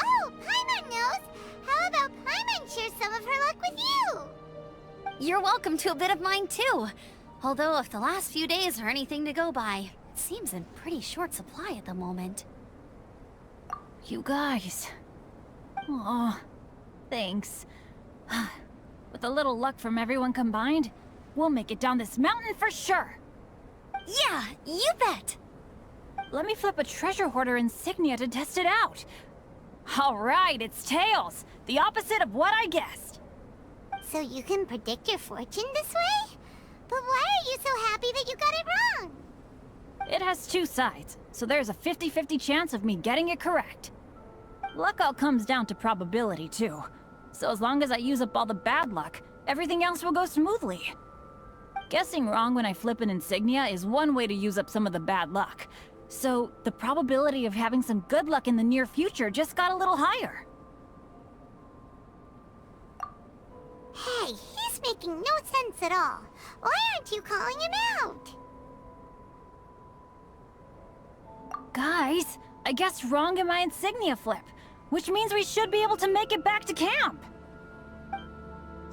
Oh, Paimon knows! How about Paimon share some of her luck with you? You're welcome to a bit of mine too. Although if the last few days are anything to go by, it seems in pretty short supply at the moment. You guys. Aw, thanks. With a little luck from everyone combined, we'll make it down this mountain for sure. Yeah, you bet! Let me flip a treasure hoarder insignia to test it out. All right, it's tails. The opposite of what I guessed. So you can predict your fortune this way? But why are you so happy that you got it wrong? It has two sides, so there's a 50-50 chance of me getting it correct. Luck all comes down to probability, too. So as long as I use up all the bad luck, everything else will go smoothly. Guessing wrong when I flip an insignia is one way to use up some of the bad luck. So the probability of having some good luck in the near future just got a little higher. Hey, he's making no sense at all. Why aren't you calling him out? Guys, I guessed wrong in my insignia flip, which means we should be able to make it back to camp.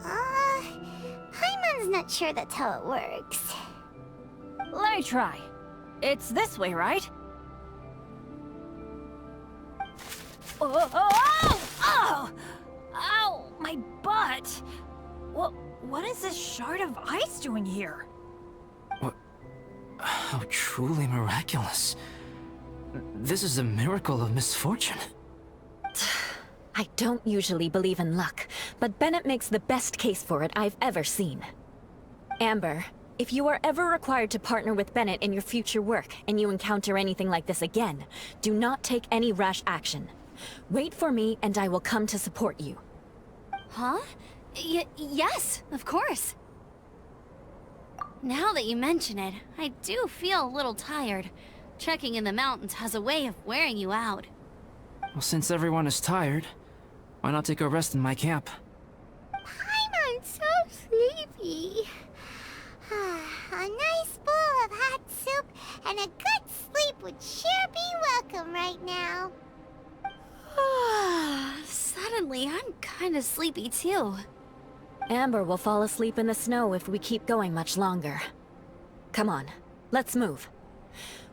Paimon's not sure that's how it works. Let me try. It's this way, right? Oh! Ow! My butt! What is this shard of ice doing here? What? How truly miraculous. This is a miracle of misfortune. I don't usually believe in luck, but Bennett makes the best case for it I've ever seen. Amber, if you are ever required to partner with Bennett in your future work, and you encounter anything like this again, do not take any rash action. Wait for me, and I will come to support you. Huh? Yes, of course. Now that you mention it, I do feel a little tired. Trekking in the mountains has a way of wearing you out. Well, since everyone is tired, why not take a rest in my camp? Paimon's so sleepy. A nice bowl of hot soup and a good sleep would sure be welcome right now. Suddenly, I'm kinda sleepy too. Amber will fall asleep in the snow if we keep going much longer. Come on, let's move.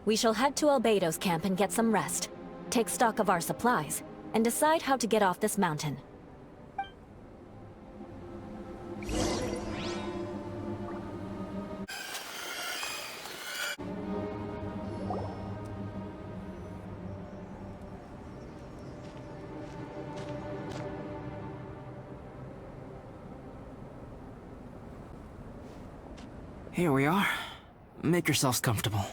We shall head to Albedo's camp and get some rest, take stock of our supplies, and decide how to get off this mountain. Here we are. Make yourselves comfortable.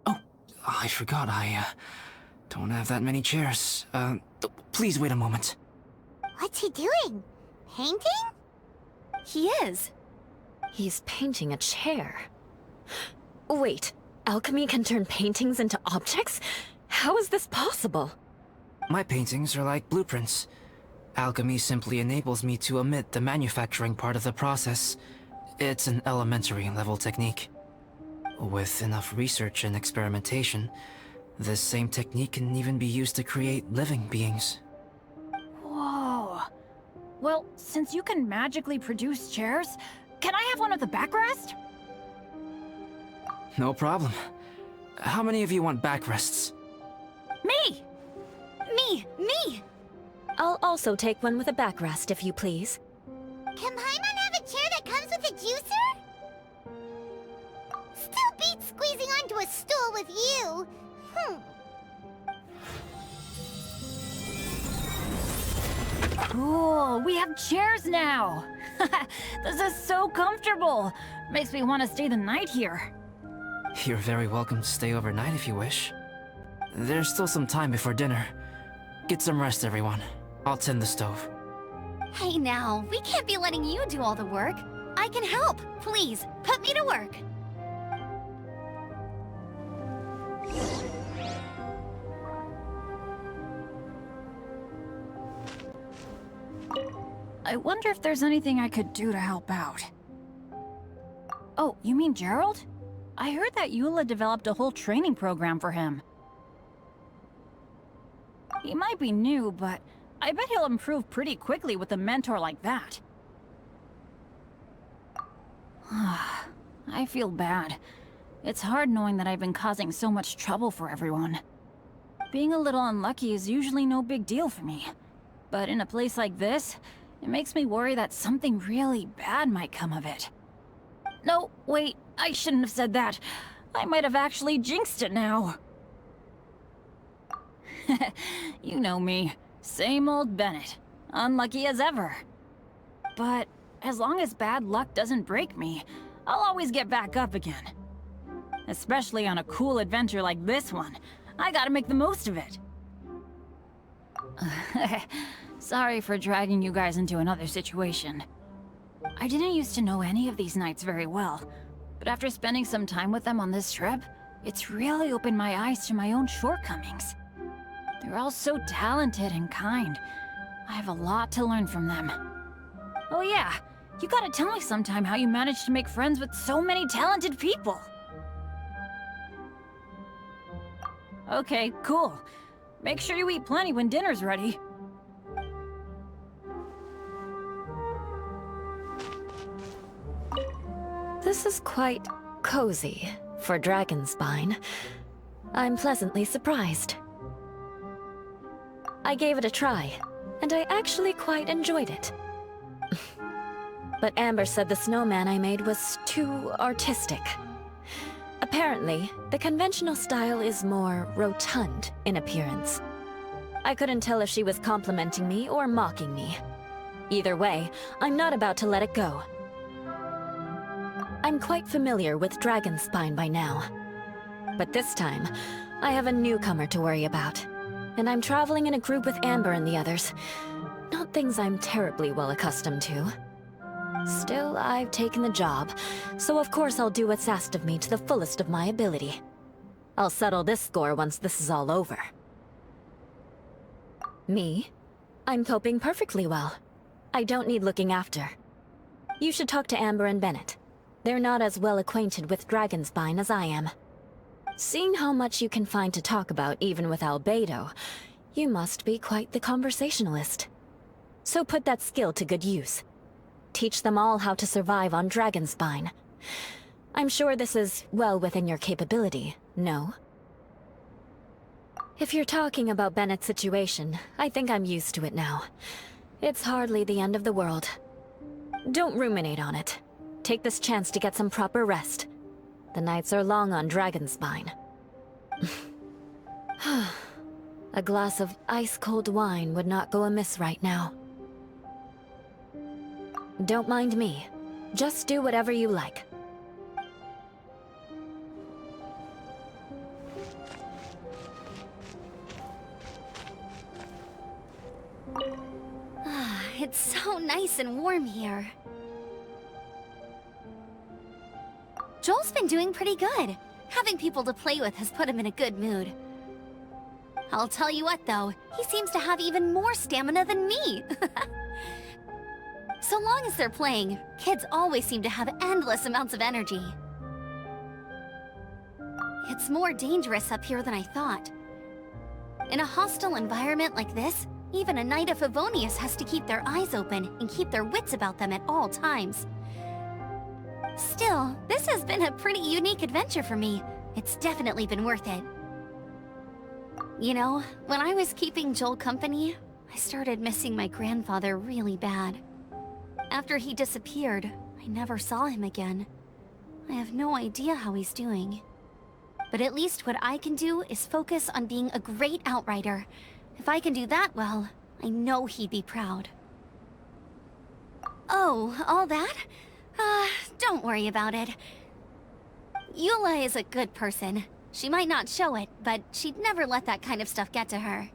Oh, I forgot I don't have that many chairs. Please wait a moment. What's he doing? Painting? He is. He's painting a chair. Wait, alchemy can turn paintings into objects? How is this possible? My paintings are like blueprints. Alchemy simply enables me to omit the manufacturing part of the process. It's an elementary level technique. With enough research and experimentation, this same technique can even be used to create living beings. Whoa. Well, since you can magically produce chairs, can I have one with a backrest? No problem. How many of you want backrests? Me! Me! I'll also take one with a backrest, if you please. Can Paimon have a chair that comes with a juicer? Still beats squeezing onto a stool with you. Cool, we have chairs now! This is so comfortable! Makes me want to stay the night here. You're very welcome to stay overnight if you wish. There's still some time before dinner. Get some rest, everyone. I'll tend the stove. Hey now, we can't be letting you do all the work. I can help. Please, put me to work. I wonder if there's anything I could do to help out. Oh, you mean Gerald? I heard that Eula developed a whole training program for him. He might be new, but I bet he'll improve pretty quickly with a mentor like that. I feel bad. It's hard knowing that I've been causing so much trouble for everyone. Being a little unlucky is usually no big deal for me. But in a place like this, it makes me worry that something really bad might come of it. No, wait, I shouldn't have said that. I might have actually jinxed it now. You know me. Same old Bennett. Unlucky as ever. But as long as bad luck doesn't break me, I'll always get back up again. Especially on a cool adventure like this one. I gotta make the most of it. Sorry for dragging you guys into another situation. I didn't used to know any of these knights very well, but after spending some time with them on this trip, it's really opened my eyes to my own shortcomings. They're all so talented and kind. I have a lot to learn from them. Oh yeah, you gotta tell me sometime how you managed to make friends with so many talented people. Okay, cool. Make sure you eat plenty when dinner's ready. This is quite cozy for Dragonspine. I'm pleasantly surprised. I gave it a try, and I actually quite enjoyed it. But Amber said the snowman I made was too artistic. Apparently, the conventional style is more rotund in appearance. I couldn't tell if she was complimenting me or mocking me. Either way, I'm not about to let it go. I'm quite familiar with Dragonspine by now. But this time, I have a newcomer to worry about. And I'm traveling in a group with Amber and the others. Not things I'm terribly well accustomed to. Still, I've taken the job, so of course I'll do what's asked of me to the fullest of my ability. I'll settle this score once this is all over. Me? I'm coping perfectly well. I don't need looking after. You should talk to Amber and Bennett. They're not as well acquainted with Dragonspine as I am. Seeing how much you can find to talk about even with Albedo, you must be quite the conversationalist. So put that skill to good use. Teach them all how to survive on Dragonspine. I'm sure this is well within your capability, no? If you're talking about Bennett's situation, I think I'm used to it now. It's hardly the end of the world. Don't ruminate on it. Take this chance to get some proper rest. The nights are long on Dragonspine. A glass of ice-cold wine would not go amiss right now. Don't mind me. Just do whatever you like. It's so nice and warm here. Joel's been doing pretty good. Having people to play with has put him in a good mood. I'll tell you what, though, he seems to have even more stamina than me. So long as they're playing, kids always seem to have endless amounts of energy. It's more dangerous up here than I thought. In a hostile environment like this, even a Knight of Favonius has to keep their eyes open and keep their wits about them at all times. Still, this has been a pretty unique adventure for me. It's definitely been worth it. You know, when I was keeping Joel company, I started missing my grandfather really bad. After he disappeared, I never saw him again. I have no idea how he's doing. But at least what I can do is focus on being a great outrider. If I can do that well, I know he'd be proud. Oh, all that? Don't worry about it. Eula is a good person. She might not show it, but she'd never let that kind of stuff get to her.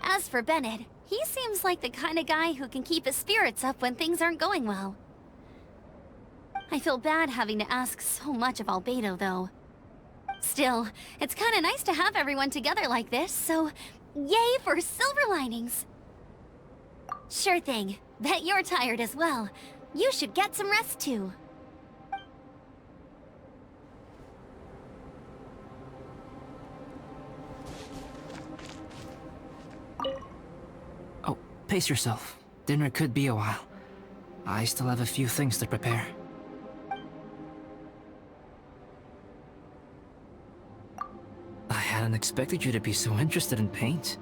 As for Bennett, he seems like the kind of guy who can keep his spirits up when things aren't going well. I feel bad having to ask so much of Albedo, though. Still, it's kind of nice to have everyone together like this, so yay for silver linings! Sure thing. Bet you're tired as well. You should get some rest too. Oh, pace yourself. Dinner could be a while. I still have a few things to prepare. I hadn't expected you to be so interested in paint.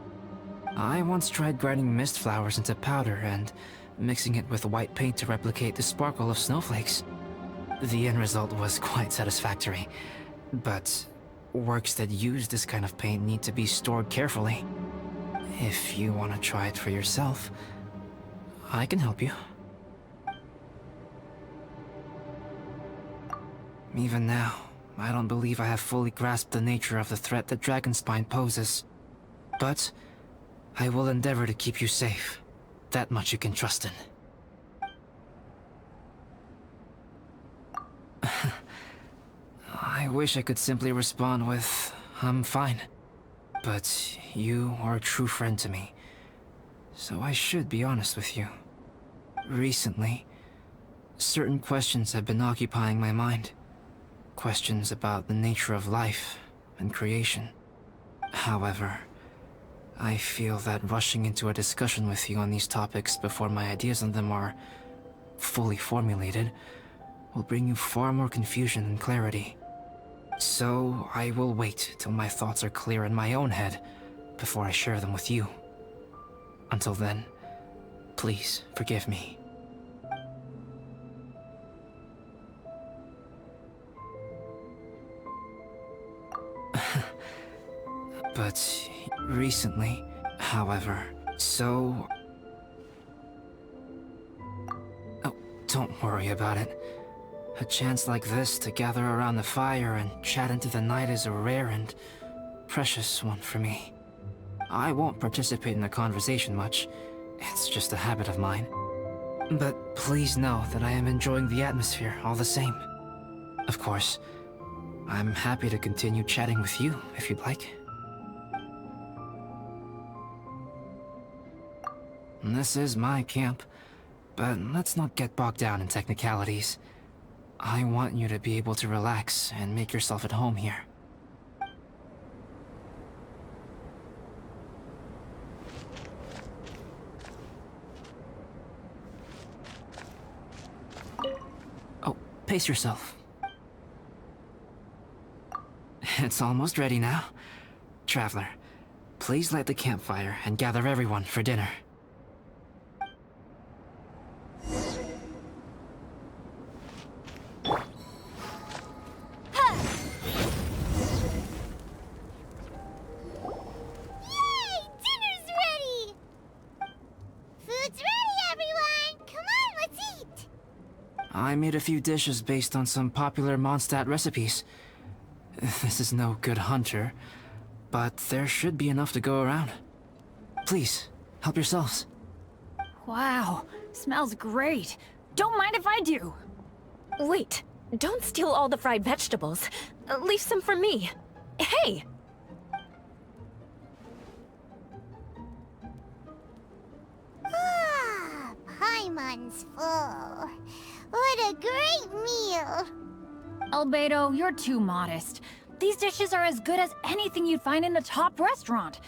I once tried grinding mist flowers into powder and mixing it with white paint to replicate the sparkle of snowflakes. The end result was quite satisfactory, but works that use this kind of paint need to be stored carefully. If you want to try it for yourself, I can help you. Even now, I don't believe I have fully grasped the nature of the threat that Dragonspine poses. But I will endeavor to keep you safe. That much you can trust in. I wish I could simply respond with, I'm fine. But you are a true friend to me, so I should be honest with you. Recently, certain questions have been occupying my mind. Questions about the nature of life and creation. However, I feel that rushing into a discussion with you on these topics before my ideas on them are fully formulated will bring you far more confusion than clarity. So I will wait till my thoughts are clear in my own head before I share them with you. Until then, please forgive me. But recently, however, so... Oh, don't worry about it. A chance like this to gather around the fire and chat into the night is a rare and precious one for me. I won't participate in the conversation much. It's just a habit of mine. But please know that I am enjoying the atmosphere all the same. Of course, I'm happy to continue chatting with you if you'd like. This is my camp, but let's not get bogged down in technicalities. I want you to be able to relax and make yourself at home here. Oh, pace yourself. It's almost ready now. Traveler, please light the campfire and gather everyone for dinner. Yay! Dinner's ready! Food's ready, everyone! Come on I made a few dishes based on some popular Mondstadt recipes. This is no good hunter, but there should be enough to go around. Please, help yourselves. Wow, smells great. Don't mind if I do. Wait, don't steal all the fried vegetables. Leave some for me. Hey! Ah, Paimon's full. What a great meal! Albedo, you're too modest. These dishes are as good as anything you'd find in a top restaurant.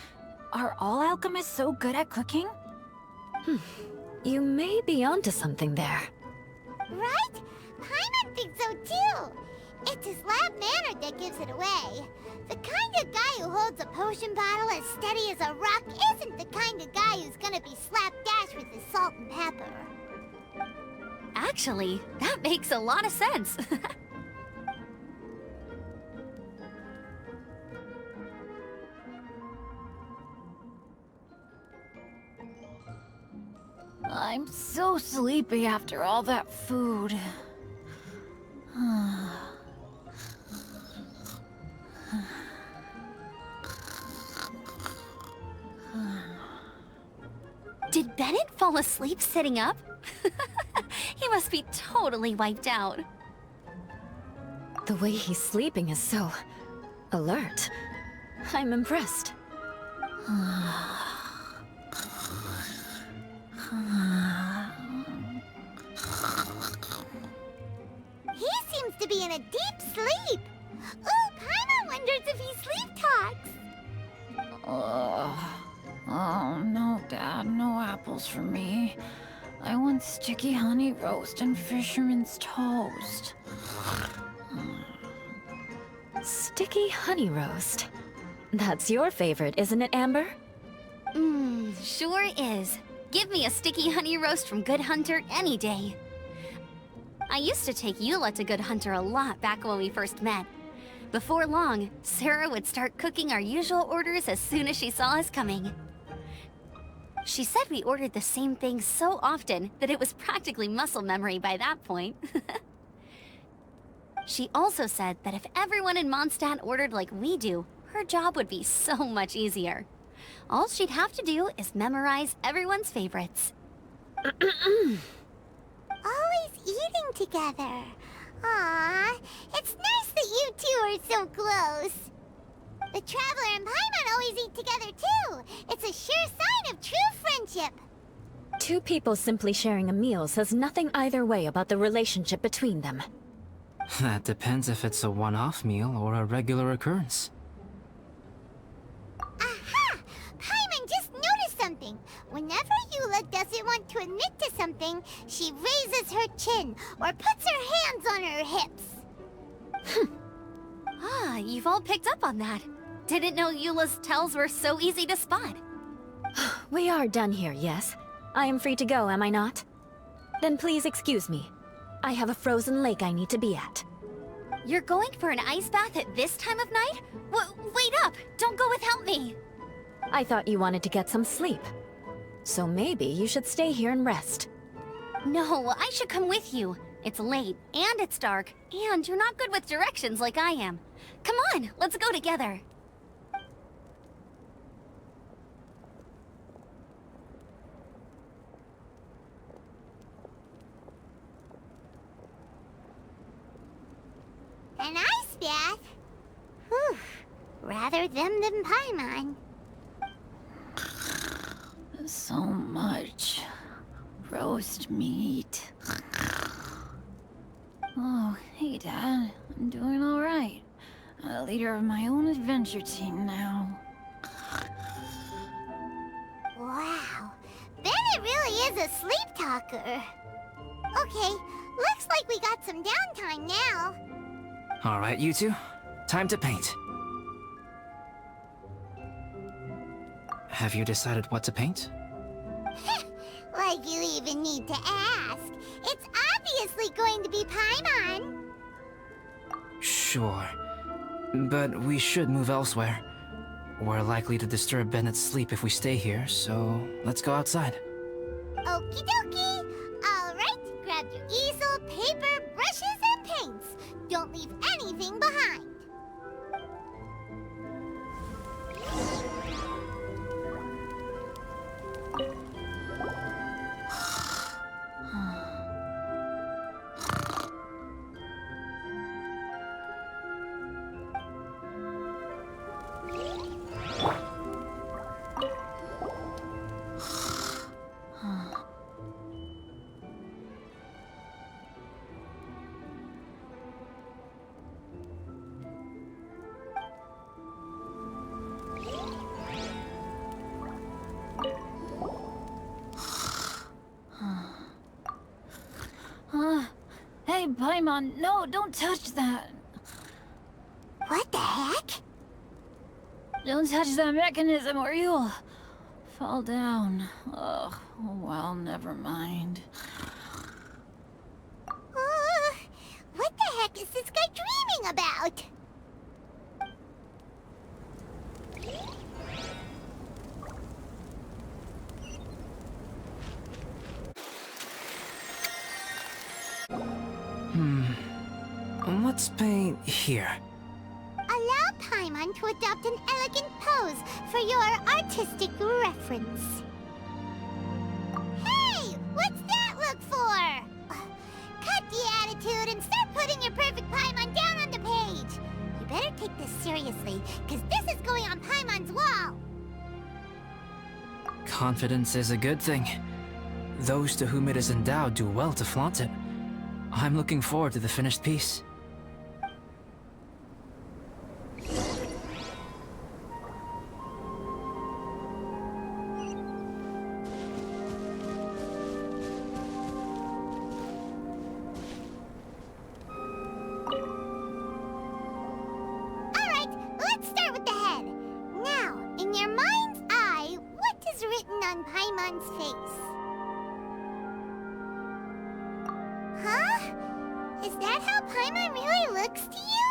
Are all alchemists so good at cooking? You may be onto something there. Right? Paimon thinks so too. It's his lab manner that gives it away. The kind of guy who holds a potion bottle as steady as a rock isn't the kind of guy who's gonna be slapdash with his salt and pepper. Actually, that makes a lot of sense. I'm so sleepy after all that food. Did Bennett fall asleep sitting up? He must be totally wiped out. The way he's sleeping is so alert. I'm impressed. He seems to be in a deep sleep. Ooh, Paimon wonders if he sleep talks. Oh, no, Dad, no apples for me. I want sticky honey roast and fisherman's toast. Sticky honey roast. That's your favorite, isn't it, Amber? Sure is. Give me a sticky honey roast from Good Hunter any day. I used to take Eula to Good Hunter a lot back when we first met. Before long, Sarah would start cooking our usual orders as soon as she saw us coming. She said we ordered the same thing so often that it was practically muscle memory by that point. She also said that if everyone in Mondstadt ordered like we do, her job would be so much easier. All she'd have to do is memorize everyone's favorites. Always eating together. Aww, it's nice that you two are so close. The Traveler and Paimon always eat together too. It's a sure sign of true friendship. Two people simply sharing a meal says nothing either way about the relationship between them. That depends if it's a one-off meal or a regular occurrence. Aha! Paimon just noticed something. Whenever Eula doesn't want to admit to something, she raises her chin or puts her hands on her hips. Ah, you've all picked up on that. Didn't know Eula's tells were so easy to spot. We are done here, yes? I am free to go, am I not? Then please excuse me. I have a frozen lake I need to be at. You're going for an ice bath at this time of night? Wait up! Don't go without me! I thought you wanted to get some sleep. So maybe you should stay here and rest. No, I should come with you. It's late, and it's dark, and you're not good with directions like I am. Come on, let's go together. An ice bath? Whew. Rather them than Paimon. So much roast meat. Oh, hey, Dad. I'm doing all right. A leader of my own adventure team now. Wow. Bennett really is a sleep talker. Okay, looks like we got some downtime now. Alright, you two. Time to paint. Have you decided what to paint? Like you even need to ask. It's obviously going to be Paimon. Sure. But we should move elsewhere. We're likely to disturb Bennett's sleep if we stay here, so let's go outside. Okie dokie. All right, grab Grab your easel, paper, brushes, and paints. Don't leave anything behind. Hey, Paimon, no, don't touch that. What the heck? Don't touch that mechanism or you'll fall down. Ugh, oh well, never mind. What the heck is this guy dreaming about? Let's paint here. Allow Paimon to adopt an elegant pose for your artistic reference. Hey! What's that look for? Cut the attitude and start putting your perfect Paimon down on the page. You better take this seriously, because this is going on Paimon's wall. Confidence is a good thing. Those to whom it is endowed do well to flaunt it. I'm looking forward to the finished piece. Alright, let's start with the head. Now, in your mind's eye, what is written on Paimon's face? Huh? Is that how Paimon really looks to you?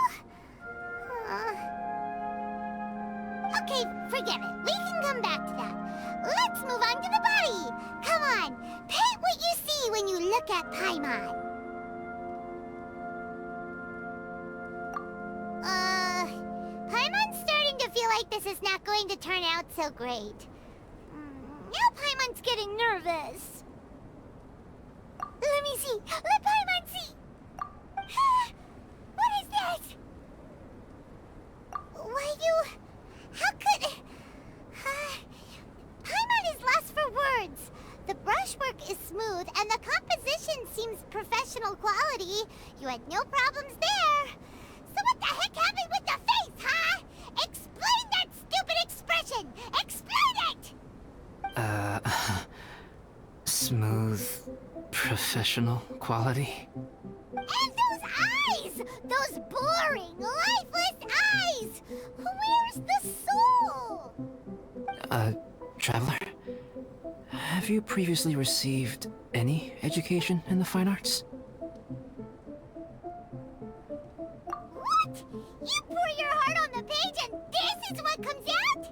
Okay, forget it. We can come back to that. Let's move on to the body. Come on, paint what you see when you look at Paimon. Paimon's starting to feel like this is not going to turn out so great. Now Paimon's getting nervous. Let me see. Let Paimon see. What is that? Why you... How could... Paimon is lost for words. The brushwork is smooth and the composition seems professional quality. You had no problems there. So what the heck happened with the face, huh? Explain that stupid expression! Explain it! Smooth, professional quality. And those eyes! Those boring, lifeless eyes! Where's the soul? Traveler, have you previously received any education in the fine arts? What? You pour your heart on the page and this is what comes out?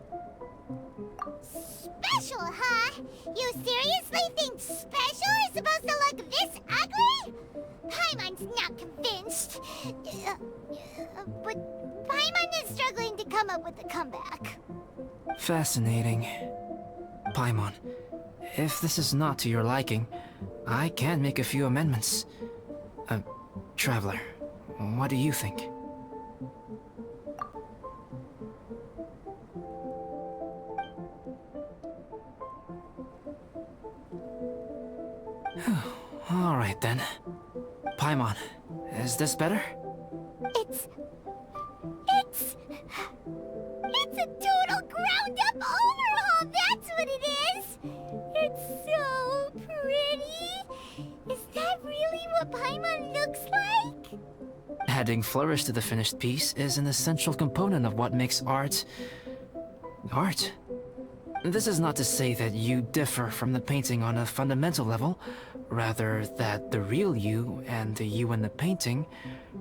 Special, huh? You seriously think special is supposed to look this ugly? Paimon's not convinced. But Paimon is struggling to come up with a comeback. Fascinating. Paimon, if this is not to your liking, I can make a few amendments. Traveler, what do you think? Alright then. Paimon, is this better? It's a total ground-up overhaul, that's what it is! It's so pretty! Is that really what Paimon looks like? Adding flourish to the finished piece is an essential component of what makes art... art. This is not to say that you differ from the painting on a fundamental level, rather that the real you and the you in the painting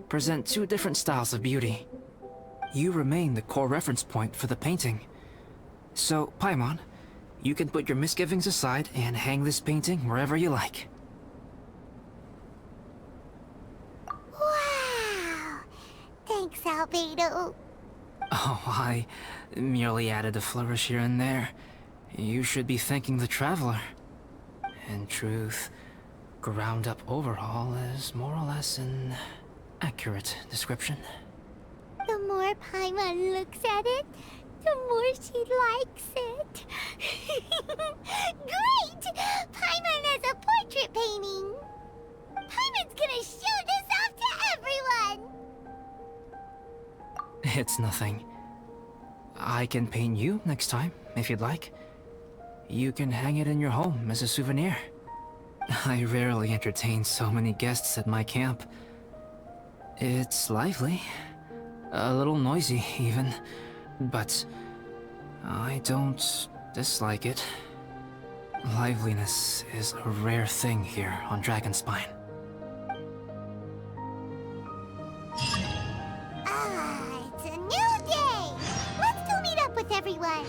present two different styles of beauty. You remain the core reference point for the painting. So, Paimon, you can put your misgivings aside and hang this painting wherever you like. Thanks, Albedo. Oh, I merely added a flourish here and there. You should be thanking the traveler. In truth, ground up overhaul is more or less an accurate description. The more Paimon looks at it, the more she likes it. Great! Paimon has a portrait painting. Paimon's gonna show this off to everyone. It's nothing. I can paint you next time, if you'd like. You can hang it in your home as a souvenir. I rarely entertain so many guests at my camp. It's lively. A little noisy, even. But I don't dislike it. Liveliness is a rare thing here on Dragonspine. It's a new day. Let's go meet up with everyone.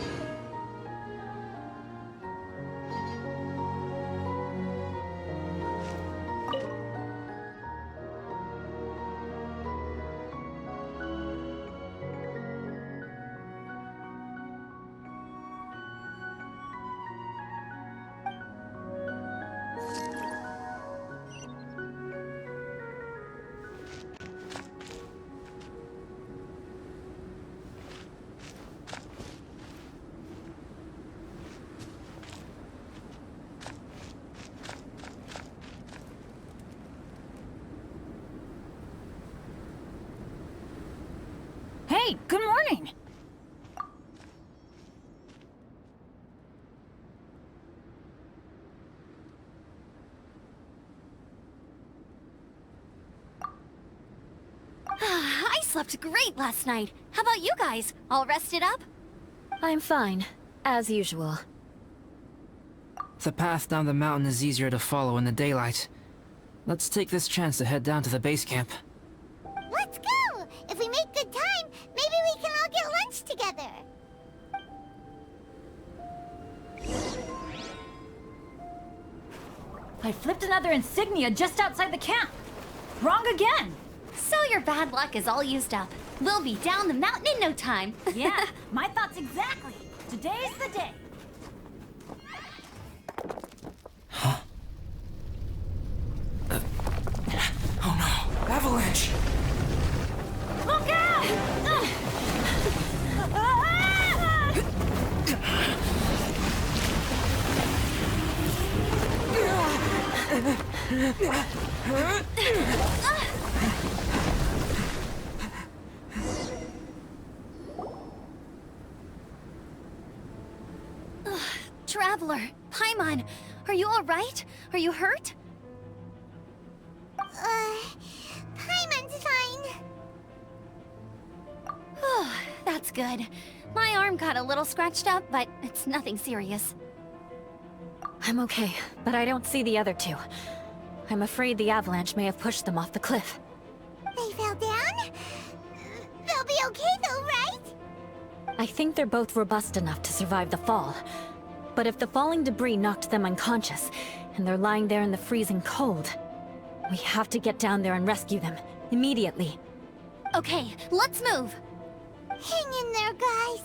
Hey, good morning! I slept great last night. How about you guys? All rested up? I'm fine, as usual. The path down the mountain is easier to follow in the daylight. Let's take this chance to head down to the base camp. Let's go! If we make good time, maybe we can all get lunch together. I flipped another insignia just outside the camp. Wrong again! So your bad luck is all used up. We'll be down the mountain in no time. Yeah, my thoughts exactly. Today's the day. Oh no! Avalanche! Look out! Traveler, Paimon, are you all right? Are you hurt? Paimon's fine. That's good. My arm got a little scratched up, but it's nothing serious. I'm okay, but I don't see the other two. I'm afraid the avalanche may have pushed them off the cliff. They fell down? They'll be okay though, right? I think they're both robust enough to survive the fall. But if the falling debris knocked them unconscious, and they're lying there in the freezing cold, we have to get down there and rescue them, immediately. Okay, let's move. Hang in there, guys.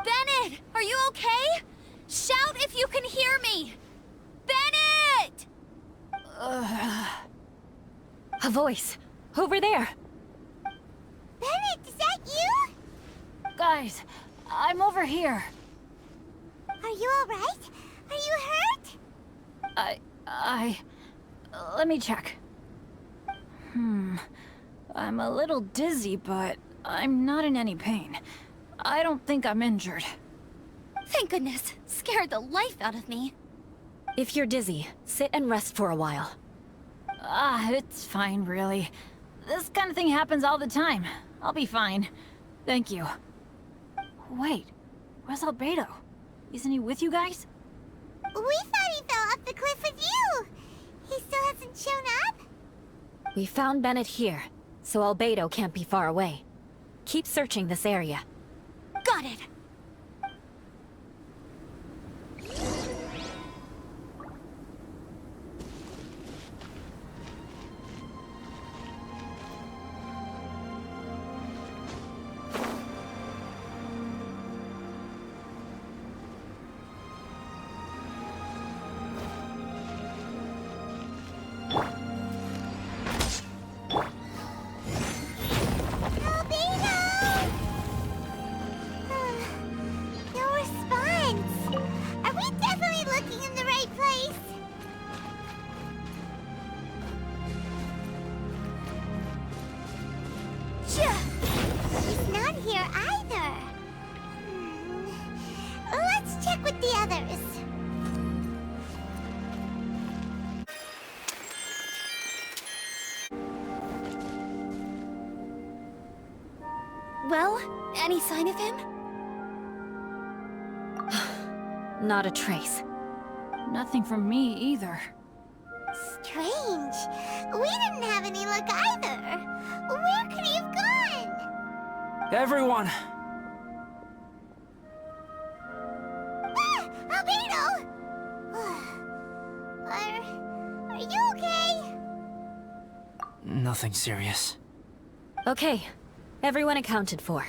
Bennett, are you okay? Shout if you can hear me! Bennett! A voice! Over there! Bennett, is that you? Guys, I'm over here. Are you alright? Are you hurt? Let me check. I'm a little dizzy, but I'm not in any pain. I don't think I'm injured. Thank goodness. Scared the life out of me. If you're dizzy, sit and rest for a while. It's fine, really. This kind of thing happens all the time. I'll be fine. Thank you. Wait, where's Albedo? Isn't he with you guys? We thought he fell off the cliff with you! He still hasn't shown up? We found Bennett here, so Albedo can't be far away. Keep searching this area. Got it! He's not here either. Let's check with the others. Well, any sign of him? Not a trace. Nothing from me either. Strange. We didn't have any luck either. Where could he have gone? Everyone! Ah! Albedo! Are you okay? Nothing serious. Okay, everyone accounted for.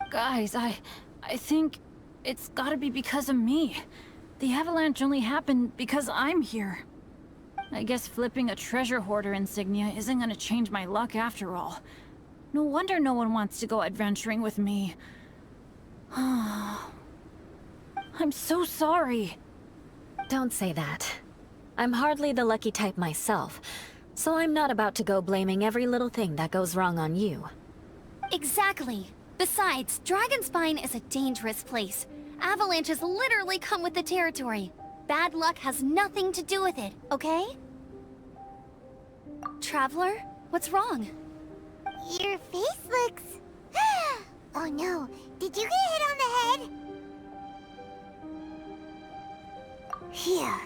Guys, I think it's gotta be because of me. The avalanche only happened because I'm here. I guess flipping a treasure hoarder insignia isn't gonna change my luck after all. No wonder no one wants to go adventuring with me. I'm so sorry. Don't say that. I'm hardly the lucky type myself, so I'm not about to go blaming every little thing that goes wrong on you. Exactly. Besides, Dragonspine is a dangerous place. Avalanches literally come with the territory. Bad luck has nothing to do with it, okay? Traveler, what's wrong? Your face looks... Oh no, did you get hit on the head? Here.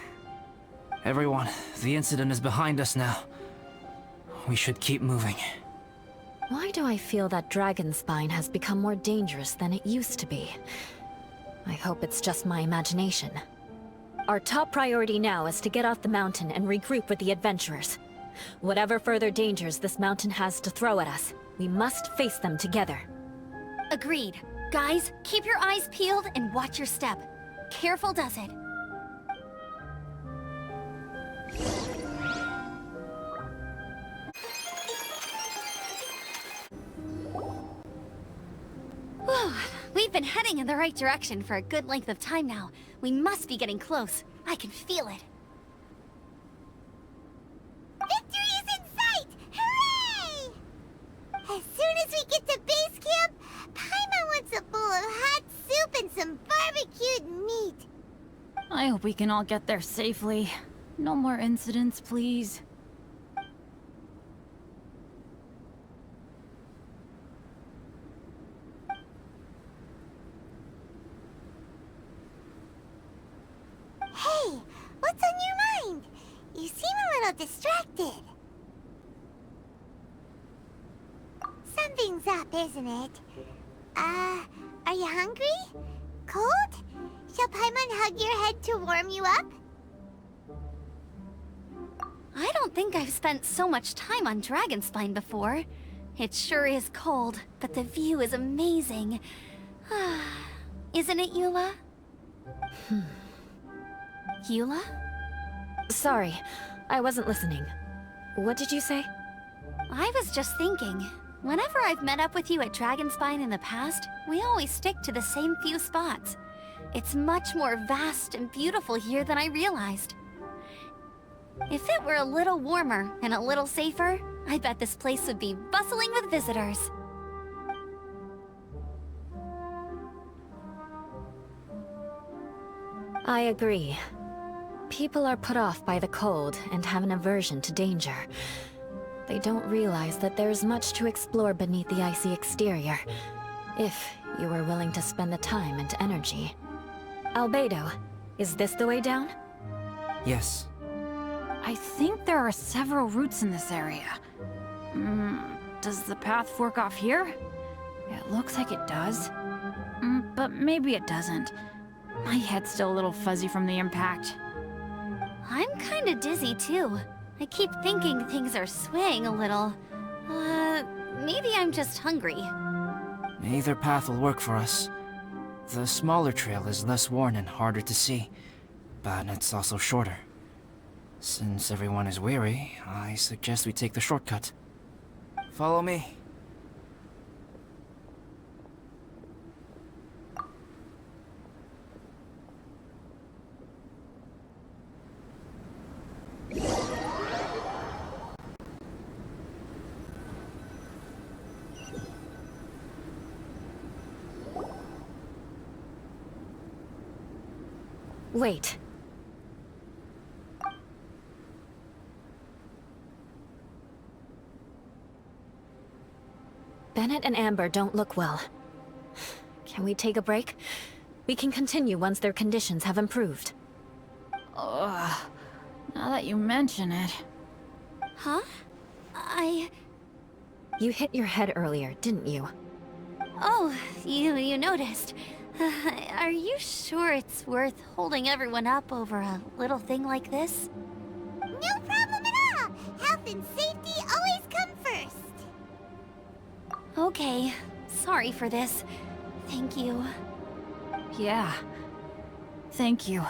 Everyone, the incident is behind us now. We should keep moving. Why do I feel that Dragonspine has become more dangerous than it used to be? I hope it's just my imagination. Our top priority now is to get off the mountain and regroup with the adventurers. Whatever further dangers this mountain has to throw at us, we must face them together. Agreed. Guys, keep your eyes peeled and watch your step. Careful does it. Whew. We've been heading in the right direction for a good length of time now. We must be getting close. I can feel it. Victory is in sight! Hooray! As soon as we get to base camp, Paimon wants a bowl of hot soup and some barbecued meat. I hope we can all get there safely. No more incidents, please. Hey, what's on your mind? You seem a little distracted. Something's up, isn't it? Are you hungry? Cold? Shall Paimon hug your head to warm you up? I don't think I've spent so much time on Dragonspine before. It sure is cold, but the view is amazing. Isn't it, Eula? Eula? Sorry, I wasn't listening. What did you say? I was just thinking, whenever I've met up with you at Dragonspine in the past, we always stick to the same few spots. It's much more vast and beautiful here than I realized. If it were a little warmer and a little safer, I bet this place would be bustling with visitors. I agree. People are put off by the cold and have an aversion to danger. They don't realize that there's much to explore beneath the icy exterior, if you were willing to spend the time and energy. Albedo, is this the way down? Yes. I think there are several routes in this area. Does the path fork off here? It looks like it does. But maybe it doesn't. My head's still a little fuzzy from the impact. I'm kinda dizzy too. I keep thinking things are swaying a little. Maybe I'm just hungry. Either path will work for us. The smaller trail is less worn and harder to see, but it's also shorter. Since everyone is weary, I suggest we take the shortcut. Follow me. Wait. Bennett and Amber don't look well. Can we take a break? We can continue once their conditions have improved. Ugh. Now that you mention it. Huh? You hit your head earlier, didn't you? Oh, you noticed. Are you sure it's worth holding everyone up over a little thing like this? No problem at all! Health and safety always come first! Okay. Sorry for this. Thank you. Yeah. Thank you.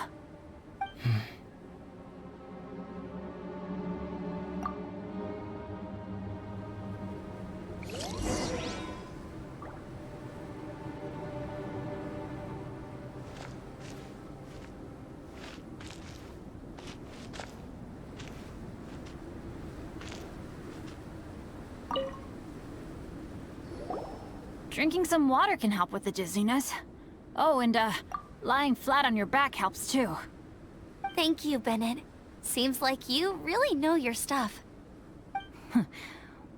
Drinking some water can help with the dizziness. Oh, and lying flat on your back helps too. Thank you, Bennett. Seems like you really know your stuff.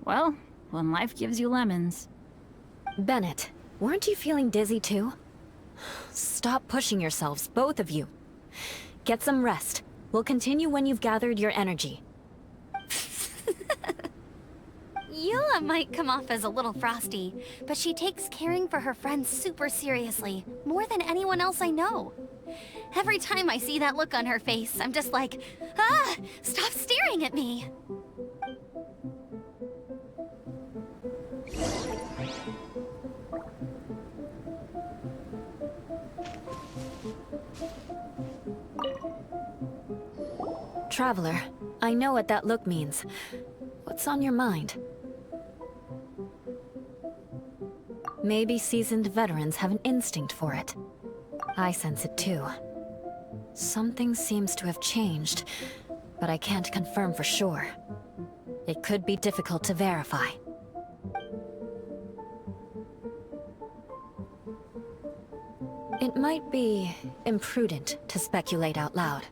Well, when life gives you lemons. Bennett, weren't you feeling dizzy too? Stop pushing yourselves, both of you. Get some rest. We'll continue when you've gathered your energy. Yula might come off as a little frosty, but she takes caring for her friends super seriously, more than anyone else I know. Every time I see that look on her face, I'm just like, ah, stop staring at me! Traveler, I know what that look means. What's on your mind? Maybe seasoned veterans have an instinct for it. I sense it too. Something seems to have changed, but I can't confirm for sure. It could be difficult to verify. It might be imprudent to speculate out loud,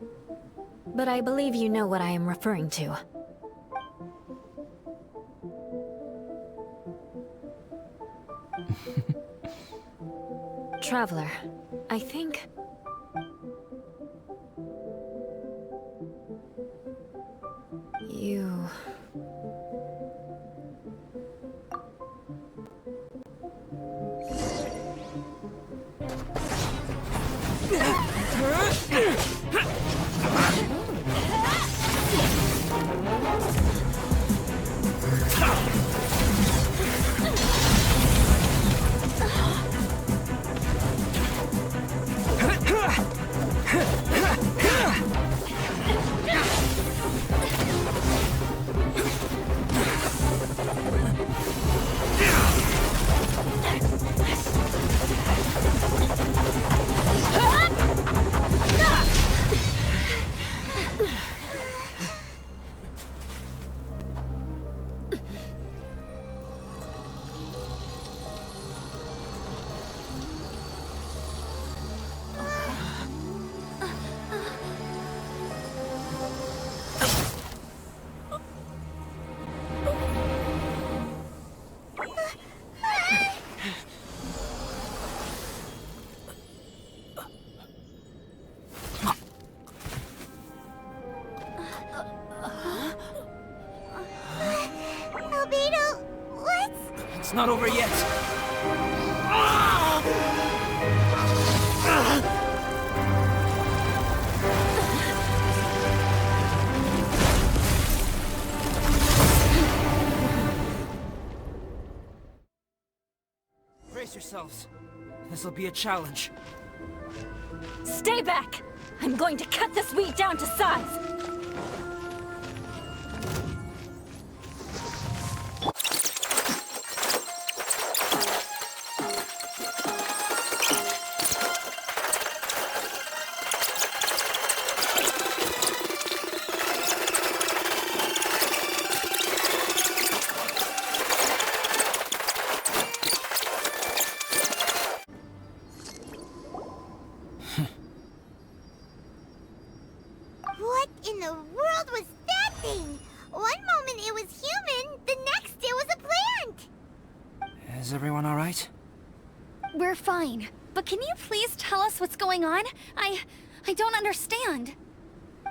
but I believe you know what I am referring to. Traveler, I think... you... It's not over yet. Brace yourselves. This'll be a challenge. Stay back! I'm going to cut this wheat down to size! What in the world was that thing? One moment it was human, the next it was a plant! Is everyone alright? We're fine. But can you please tell us what's going on? I don't understand.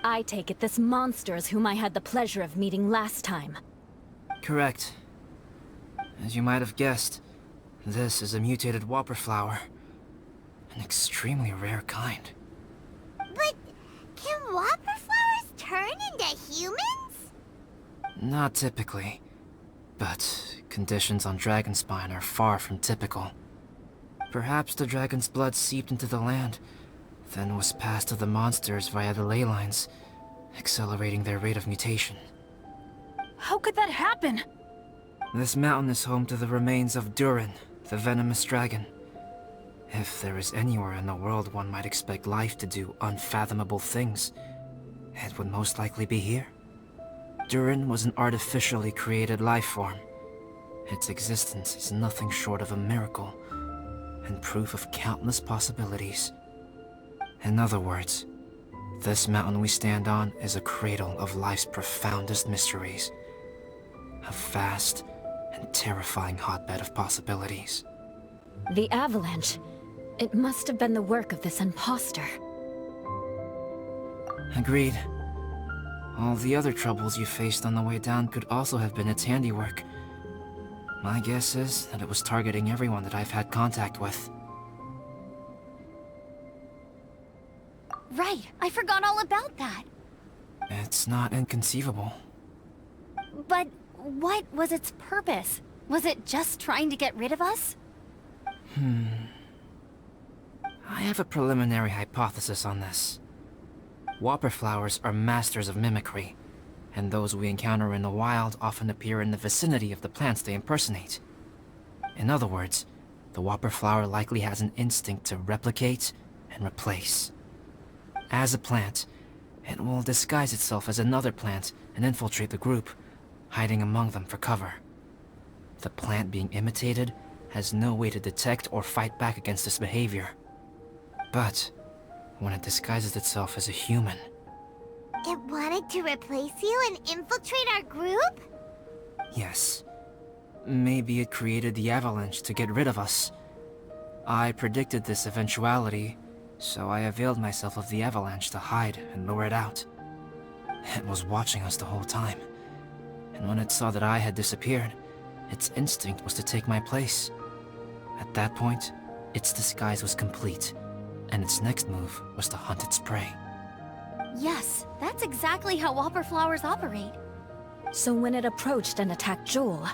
I take it this monster is whom I had the pleasure of meeting last time. Correct. As you might have guessed, this is a mutated whopper flower. An extremely rare kind. But can whopper flowers turn into humans? Not typically. But conditions on Dragonspine are far from typical. Perhaps the dragon's blood seeped into the land, then was passed to the monsters via the ley lines, accelerating their rate of mutation. How could that happen? This mountain is home to the remains of Durin, the venomous dragon. If there is anywhere in the world one might expect life to do unfathomable things, it would most likely be here. Durin was an artificially created life form. Its existence is nothing short of a miracle, and proof of countless possibilities. In other words, this mountain we stand on is a cradle of life's profoundest mysteries. A vast and terrifying hotbed of possibilities. The avalanche. It must have been the work of this imposter. Agreed. All the other troubles you faced on the way down could also have been its handiwork. My guess is that it was targeting everyone that I've had contact with. Right, I forgot all about that. It's not inconceivable. But what was its purpose? Was it just trying to get rid of us? I have a preliminary hypothesis on this. Whopper flowers are masters of mimicry, and those we encounter in the wild often appear in the vicinity of the plants they impersonate. In other words, the whopper flower likely has an instinct to replicate and replace. As a plant, it will disguise itself as another plant and infiltrate the group, hiding among them for cover. The plant being imitated has no way to detect or fight back against this behavior. But when it disguises itself as a human... It wanted to replace you and infiltrate our group? Yes. Maybe it created the avalanche to get rid of us. I predicted this eventuality, so I availed myself of the avalanche to hide and lure it out. It was watching us the whole time, and when it saw that I had disappeared, its instinct was to take my place. At that point, its disguise was complete, and its next move was to hunt its prey. Yes, that's exactly how whopper flowers operate. So when it approached and attacked Joel,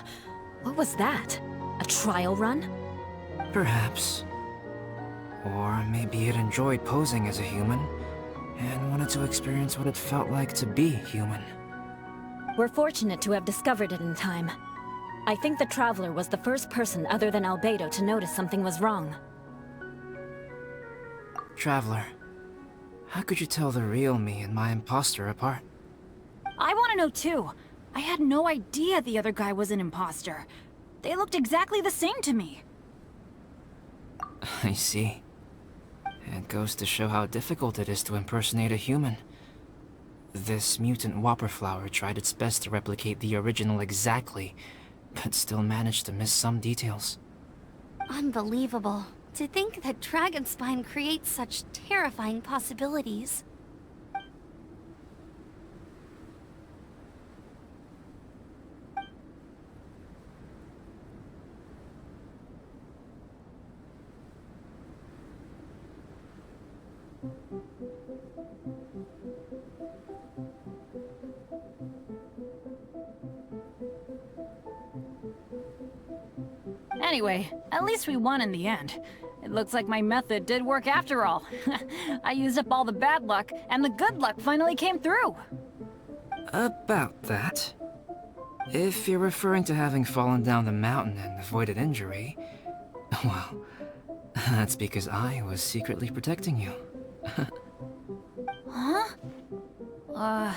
what was that? A trial run? Perhaps. Or maybe it enjoyed posing as a human, and wanted to experience what it felt like to be human. We're fortunate to have discovered it in time. I think the Traveler was the first person other than Albedo to notice something was wrong. Traveler, how could you tell the real me and my imposter apart? I want to know too. I had no idea the other guy was an imposter. They looked exactly the same to me. I see. It goes to show how difficult it is to impersonate a human. This mutant whopper flower tried its best to replicate the original exactly, but still managed to miss some details. Unbelievable. To think that Dragonspine creates such terrifying possibilities. Anyway, at least we won in the end. It looks like my method did work after all. I used up all the bad luck, and the good luck finally came through. About that. If you're referring to having fallen down the mountain and avoided injury, well, that's because I was secretly protecting you. Huh?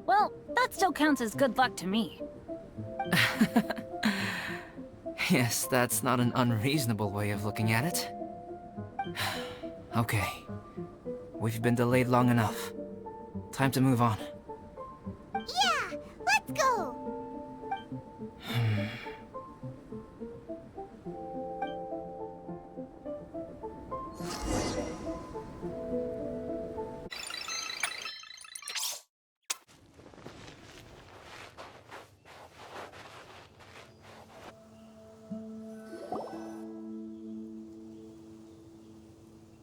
Well, that still counts as good luck to me. Yes, that's not an unreasonable way of looking at it. Okay. We've been delayed long enough. Time to move on. Yeah, let's go!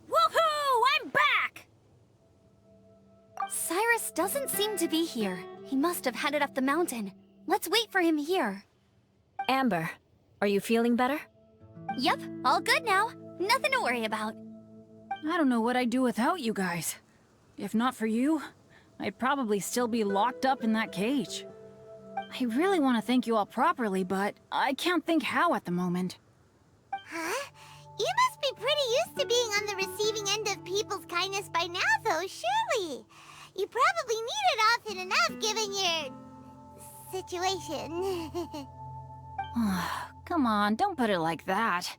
Woohoo! I'm back! Cyrus doesn't seem to be here. He must have headed up the mountain. Let's wait for him here. Amber, are you feeling better? Yep, all good now. Nothing to worry about. I don't know what I'd do without you guys. If not for you, I'd probably still be locked up in that cage. I really want to thank you all properly, but I can't think how at the moment. Huh? You must be pretty used to being on the receiving end of people's kindness by now, though, surely. You probably need it often enough, given your situation. Come on, don't put it like that.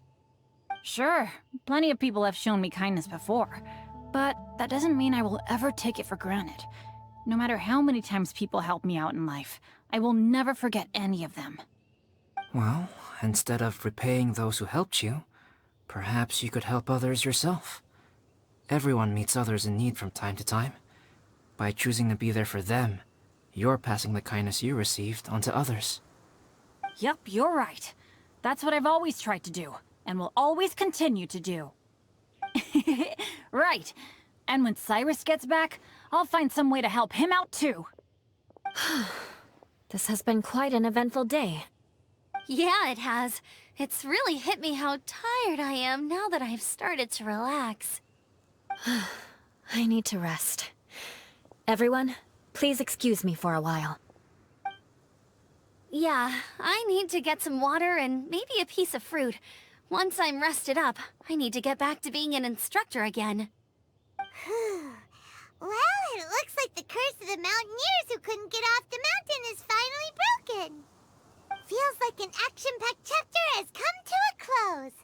Sure, plenty of people have shown me kindness before, but that doesn't mean I will ever take it for granted. No matter how many times people help me out in life, I will never forget any of them. Well, instead of repaying those who helped you, perhaps you could help others yourself. Everyone meets others in need from time to time. By choosing to be there for them, you're passing the kindness you received onto others. Yep, you're right. That's what I've always tried to do, and will always continue to do. Right. And when Cyrus gets back, I'll find some way to help him out too. This has been quite an eventful day. Yeah, it has. It's really hit me how tired I am now that I've started to relax. I need to rest. Everyone, please excuse me for a while. Yeah, I need to get some water and maybe a piece of fruit. Once I'm rested up, I need to get back to being an instructor again. Well, it looks like the curse of the mountaineers who couldn't get off the mountain is finally broken. Feels like an action-packed chapter has come to a close.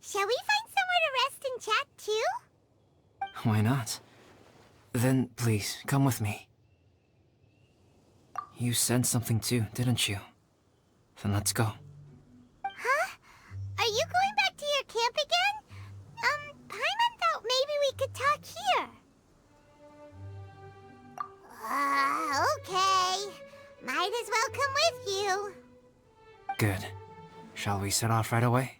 Shall we find somewhere to rest and chat too? Why not? Then please, come with me. You sensed something too, didn't you? Then let's go. Huh? Are you going back to your camp again? Paimon thought maybe we could talk here. Okay. Might as well come with you. Good. Shall we set off right away?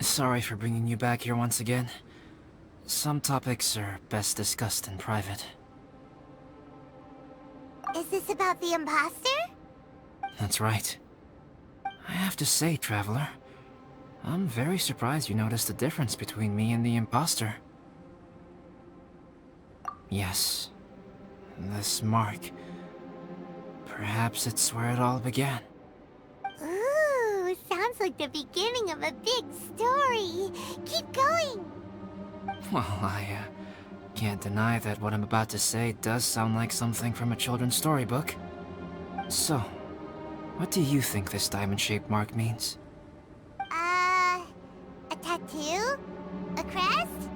Sorry for bringing you back here once again. Some topics are best discussed in private. Is this about the imposter? That's right. I have to say, Traveler, I'm very surprised you noticed the difference between me and the imposter. Yes, this mark. Perhaps it's where it all began. Ooh, sounds like the beginning of a big story. Keep going. Well, I can't deny that what I'm about to say does sound like something from a children's storybook. So, what do you think this diamond-shaped mark means? A tattoo? A crest?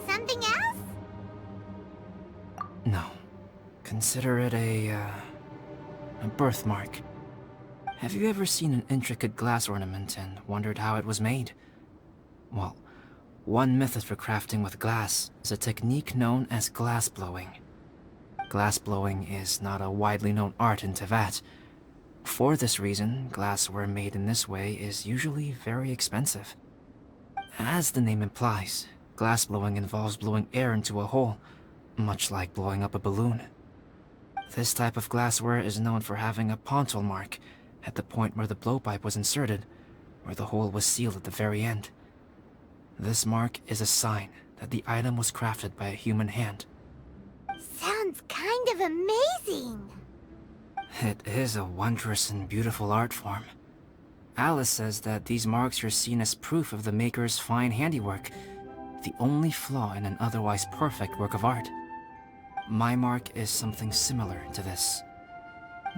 Something else? No. Consider it a birthmark. Have you ever seen an intricate glass ornament and wondered how it was made? Well, One method for crafting with glass is a technique known as glass blowing. Glass blowing is not a widely known art in Teyvat. For this reason, glassware made in this way is usually very expensive. As the name implies, glass blowing involves blowing air into a hole, much like blowing up a balloon. This type of glassware is known for having a pontal mark at the point where the blowpipe was inserted, where the hole was sealed at the very end. This mark is a sign that the item was crafted by a human hand. Sounds kind of amazing. It is a wondrous and beautiful art form. Alice says that these marks are seen as proof of the maker's fine handiwork, the only flaw in an otherwise perfect work of art. My mark is something similar to this.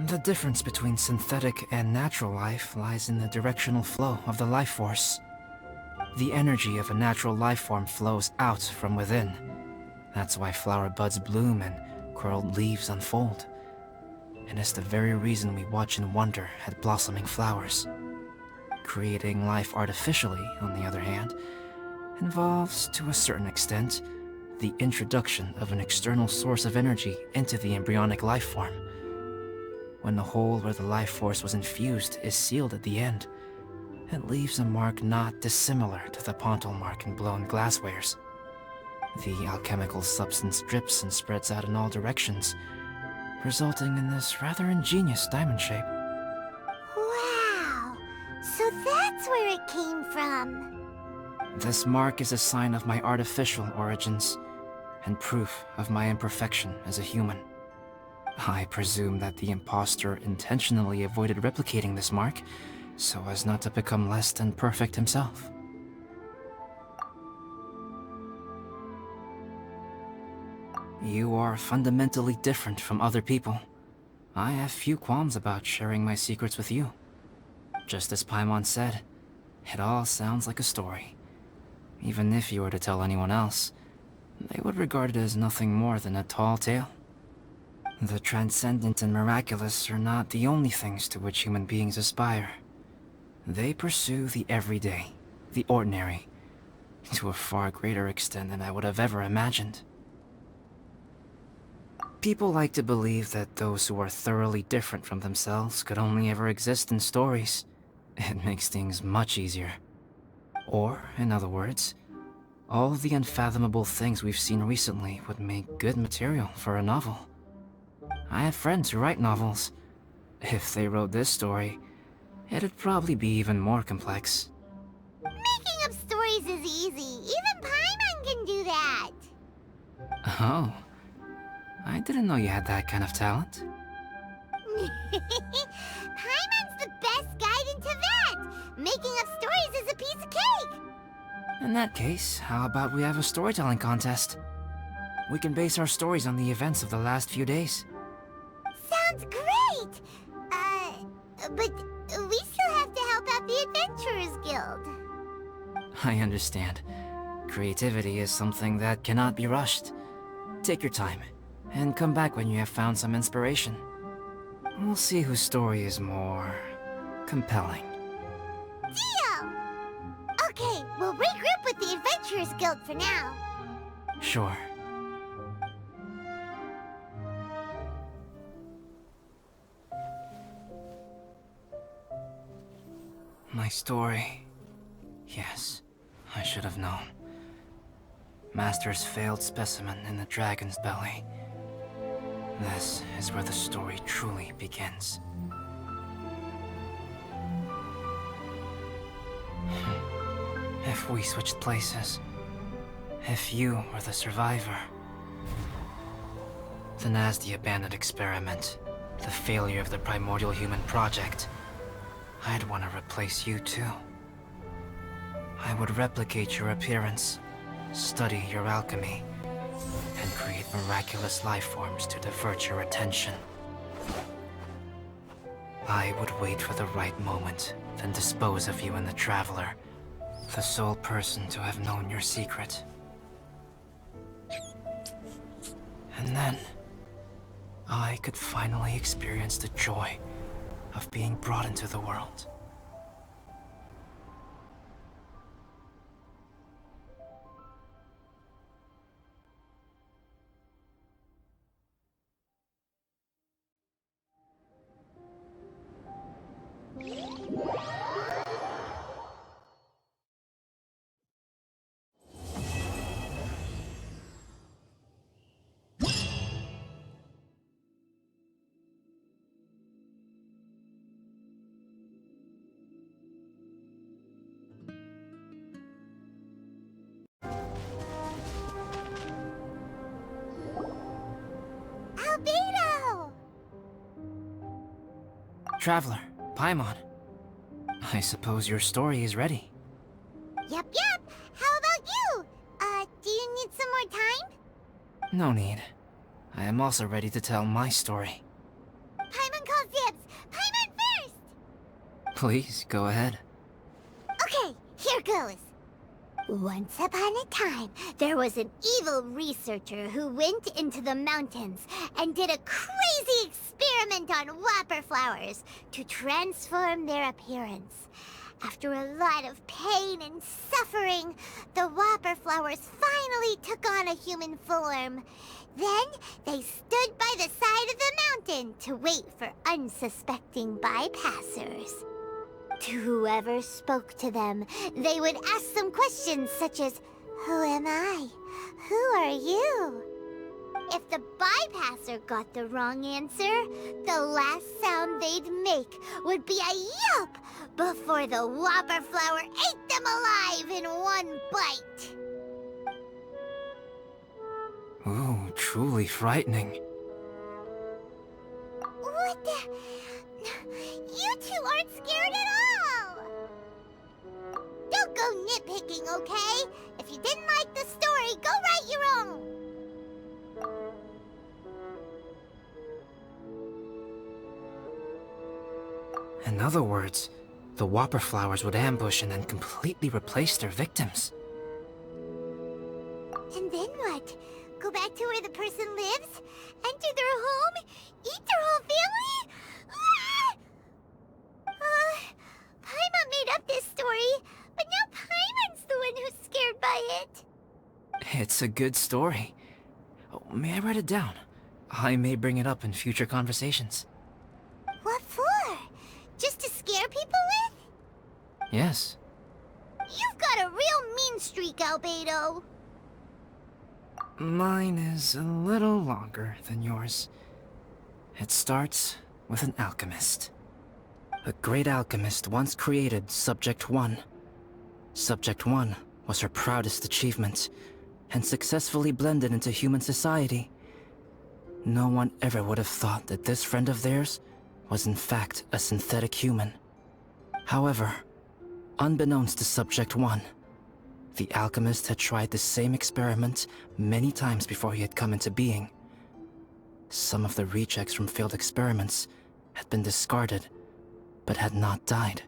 The difference between synthetic and natural life lies in the directional flow of the life force. The energy of a natural life form flows out from within. That's why flower buds bloom and curled leaves unfold. And it's the very reason we watch and wonder at blossoming flowers. Creating life artificially, on the other hand, involves, to a certain extent, the introduction of an external source of energy into the embryonic life form. When the hole where the life force was infused is sealed at the end, it leaves a mark not dissimilar to the pontal mark in blown glasswares. The alchemical substance drips and spreads out in all directions, resulting in this rather ingenious diamond shape. Wow! So that's where it came from. This mark is a sign of my artificial origins, and proof of my imperfection as a human. I presume that the impostor intentionally avoided replicating this mark, so as not to become less than perfect himself. You are fundamentally different from other people. I have few qualms about sharing my secrets with you. Just as Paimon said, it all sounds like a story. Even if you were to tell anyone else, they would regard it as nothing more than a tall tale. The transcendent and miraculous are not the only things to which human beings aspire. They pursue the everyday, the ordinary, to a far greater extent than I would have ever imagined. People like to believe that those who are thoroughly different from themselves could only ever exist in stories. It makes things much easier. Or, in other words, all the unfathomable things we've seen recently would make good material for a novel. I have friends who write novels. If they wrote this story, it'd probably be even more complex. Making up stories is easy. Even Paimon can do that. Oh. I didn't know you had that kind of talent. Paimon's the best guide in Teyvat. Making up stories is a piece of cake. In that case, how about we have a storytelling contest? We can base our stories on the events of the last few days. Sounds great! But we still have to help out the Adventurers Guild. I understand. Creativity is something that cannot be rushed. Take your time, and come back when you have found some inspiration. We'll see whose story is more compelling. Deal! Okay, we'll regroup with the Adventurers Guild for now. Sure. My story. Yes, I should have known. Master's failed specimen in the dragon's belly. This is where the story truly begins. If we switched places, if you were the survivor, then as the abandoned experiment, the failure of the primordial human project, I'd want to replace you too. I would replicate your appearance, study your alchemy, and create miraculous life forms to divert your attention. I would wait for the right moment, then dispose of you in the Traveler, the sole person to have known your secret. And then, I could finally experience the joy of being brought into the world. Traveler, Paimon. I suppose your story is ready. Yep. How about you? Do you need some more time? No need. I am also ready to tell my story. Paimon calls dibs. Paimon first! Please, go ahead. Okay, here goes. Once upon a time, there was an evil researcher who went into the mountains and did a crazy experiment on whopper flowers to transform their appearance. After a lot of pain and suffering, the whopper flowers finally took on a human form. Then, they stood by the side of the mountain to wait for unsuspecting bypassers. To whoever spoke to them, they would ask some questions such as, "Who am I? Who are you?" If the bypasser got the wrong answer, the last sound they'd make would be a yelp before the whopper flower ate them alive in one bite. Ooh, truly frightening. What the... You two aren't scared at all! Don't go nitpicking, okay? If you didn't like the story, go write your own! In other words, the whopper flowers would ambush and then completely replace their victims. And then what? Go back to where the person lives? Enter their home? Eat their whole family? Paimon made up this story, but now Paimon's the one who's scared by it. It's a good story. Oh, may I write it down? I may bring it up in future conversations. What for? Just to scare people with? Yes. You've got a real mean streak, Albedo. Mine is a little longer than yours. It starts with an alchemist. A great alchemist once created Subject 1. Subject 1 was her proudest achievement, and successfully blended into human society. No one ever would have thought that this friend of theirs was in fact a synthetic human. However, unbeknownst to Subject 1, the alchemist had tried the same experiment many times before he had come into being. Some of the rejects from failed experiments had been discarded, but had not died.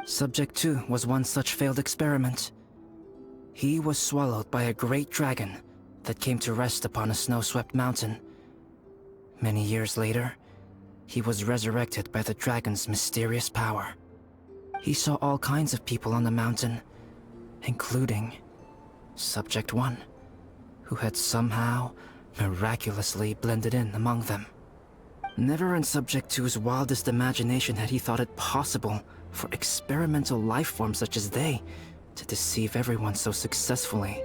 Subject 2 was one such failed experiment. He was swallowed by a great dragon that came to rest upon a snow-swept mountain. Many years later, he was resurrected by the dragon's mysterious power. He saw all kinds of people on the mountain, including Subject 1, who had somehow miraculously blended in among them. Never in Subject 2's wildest imagination had he thought it possible for experimental life forms such as they to deceive everyone so successfully.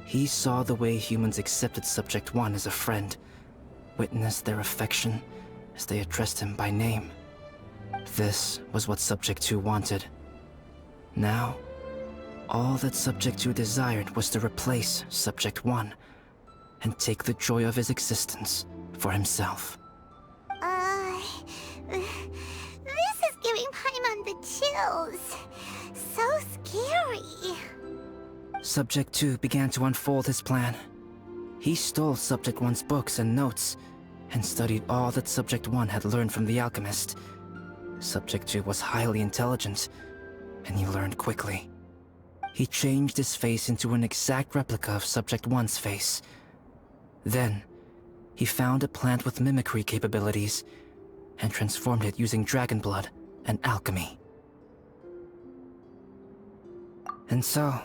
He saw the way humans accepted Subject 1 as a friend, witnessed their affection as they addressed him by name. This was what Subject 2 wanted. Now, all that Subject 2 desired was to replace Subject 1 and take the joy of his existence for himself. This is giving Paimon the chills. So scary. Subject 2 began to unfold his plan. He stole Subject 1's books and notes, and studied all that Subject 1 had learned from the alchemist. Subject 2 was highly intelligent, and he learned quickly. He changed his face into an exact replica of Subject 1's face. Then, he found a plant with mimicry capabilities, and transformed it using dragon blood and alchemy. And so,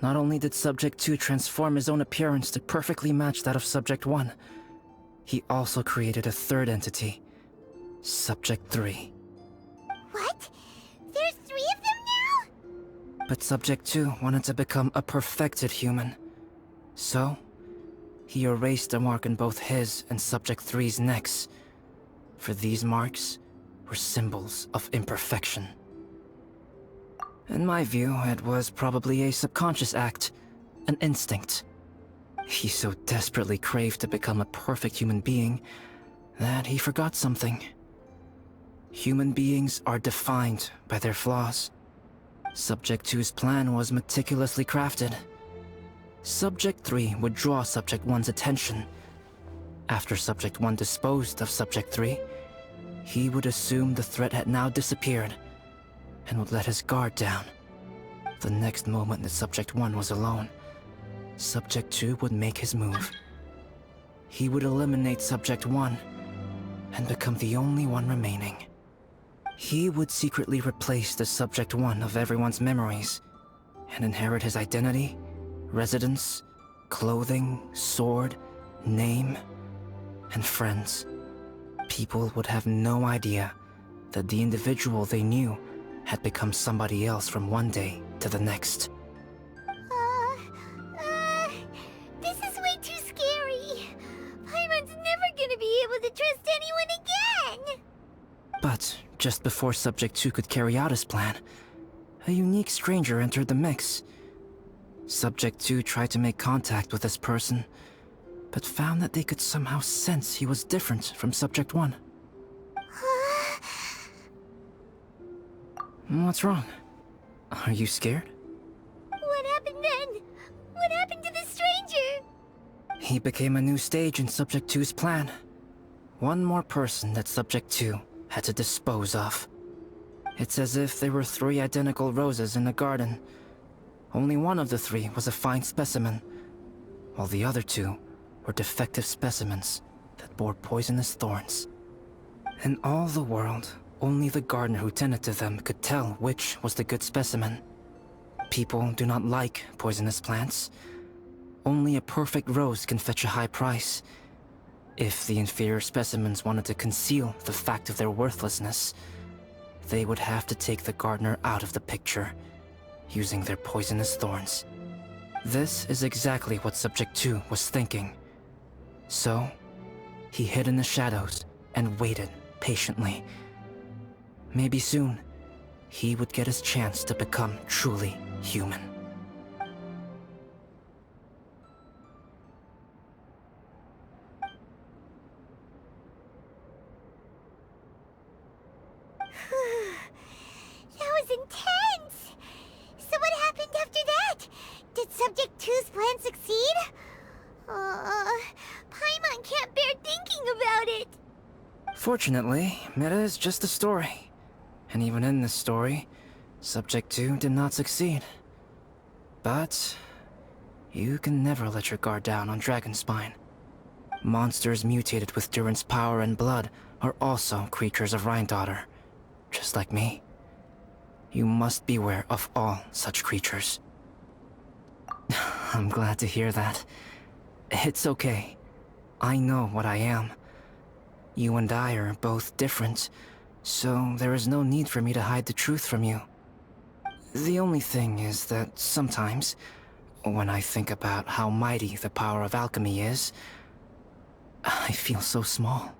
not only did Subject 2 transform his own appearance to perfectly match that of Subject 1, he also created a third entity, Subject 3. What? There's 3 of them now? But Subject 2 wanted to become a perfected human. So, he erased a mark in both his and Subject 3's necks. For these marks were symbols of imperfection. In my view, it was probably a subconscious act, an instinct. He so desperately craved to become a perfect human being that he forgot something. Human beings are defined by their flaws. Subject 2's plan was meticulously crafted. Subject 3 would draw Subject 1's attention. After Subject 1 disposed of Subject 3, he would assume the threat had now disappeared and would let his guard down. The next moment that Subject 1 was alone, Subject 2 would make his move. He would eliminate Subject 1 and become the only one remaining. He would secretly replace the Subject 1 of everyone's memories and inherit his identity, residence, clothing, sword, name, and friends. People would have no idea that the individual they knew had become somebody else from one day to the next. This is way too scary. Paimon's never gonna be able to trust anyone again. But just before Subject 2 could carry out his plan, a unique stranger entered the mix. Subject 2 tried to make contact with this person, but found that they could somehow sense he was different from Subject 1. What's wrong? Are you scared? What happened then? What happened to the stranger? He became a new stage in Subject 2's plan. One more person that Subject 2 had to dispose of. It's as if there were 3 identical roses in a garden. Only one of the 3 was a fine specimen, while the other 2 were defective specimens that bore poisonous thorns. In all the world, only the gardener who tended to them could tell which was the good specimen. People do not like poisonous plants. Only a perfect rose can fetch a high price. If the inferior specimens wanted to conceal the fact of their worthlessness, they would have to take the gardener out of the picture, using their poisonous thorns. This is exactly what Subject 2 was thinking. So, he hid in the shadows and waited patiently. Maybe soon, he would get his chance to become truly human. That was intense! So what happened after that? Did Subject 2's plan succeed? Paimon can't bear thinking about it! Fortunately, it is just a story. And even in this story, Subject 2 did not succeed. But you can never let your guard down on Dragonspine. Monsters mutated with Durin's power and blood are also creatures of Rhine-Daughter, just like me. You must beware of all such creatures. I'm glad to hear that. It's okay. I know what I am. You and I are both different, so there is no need for me to hide the truth from you. The only thing is that sometimes, when I think about how mighty the power of alchemy is, I feel so small.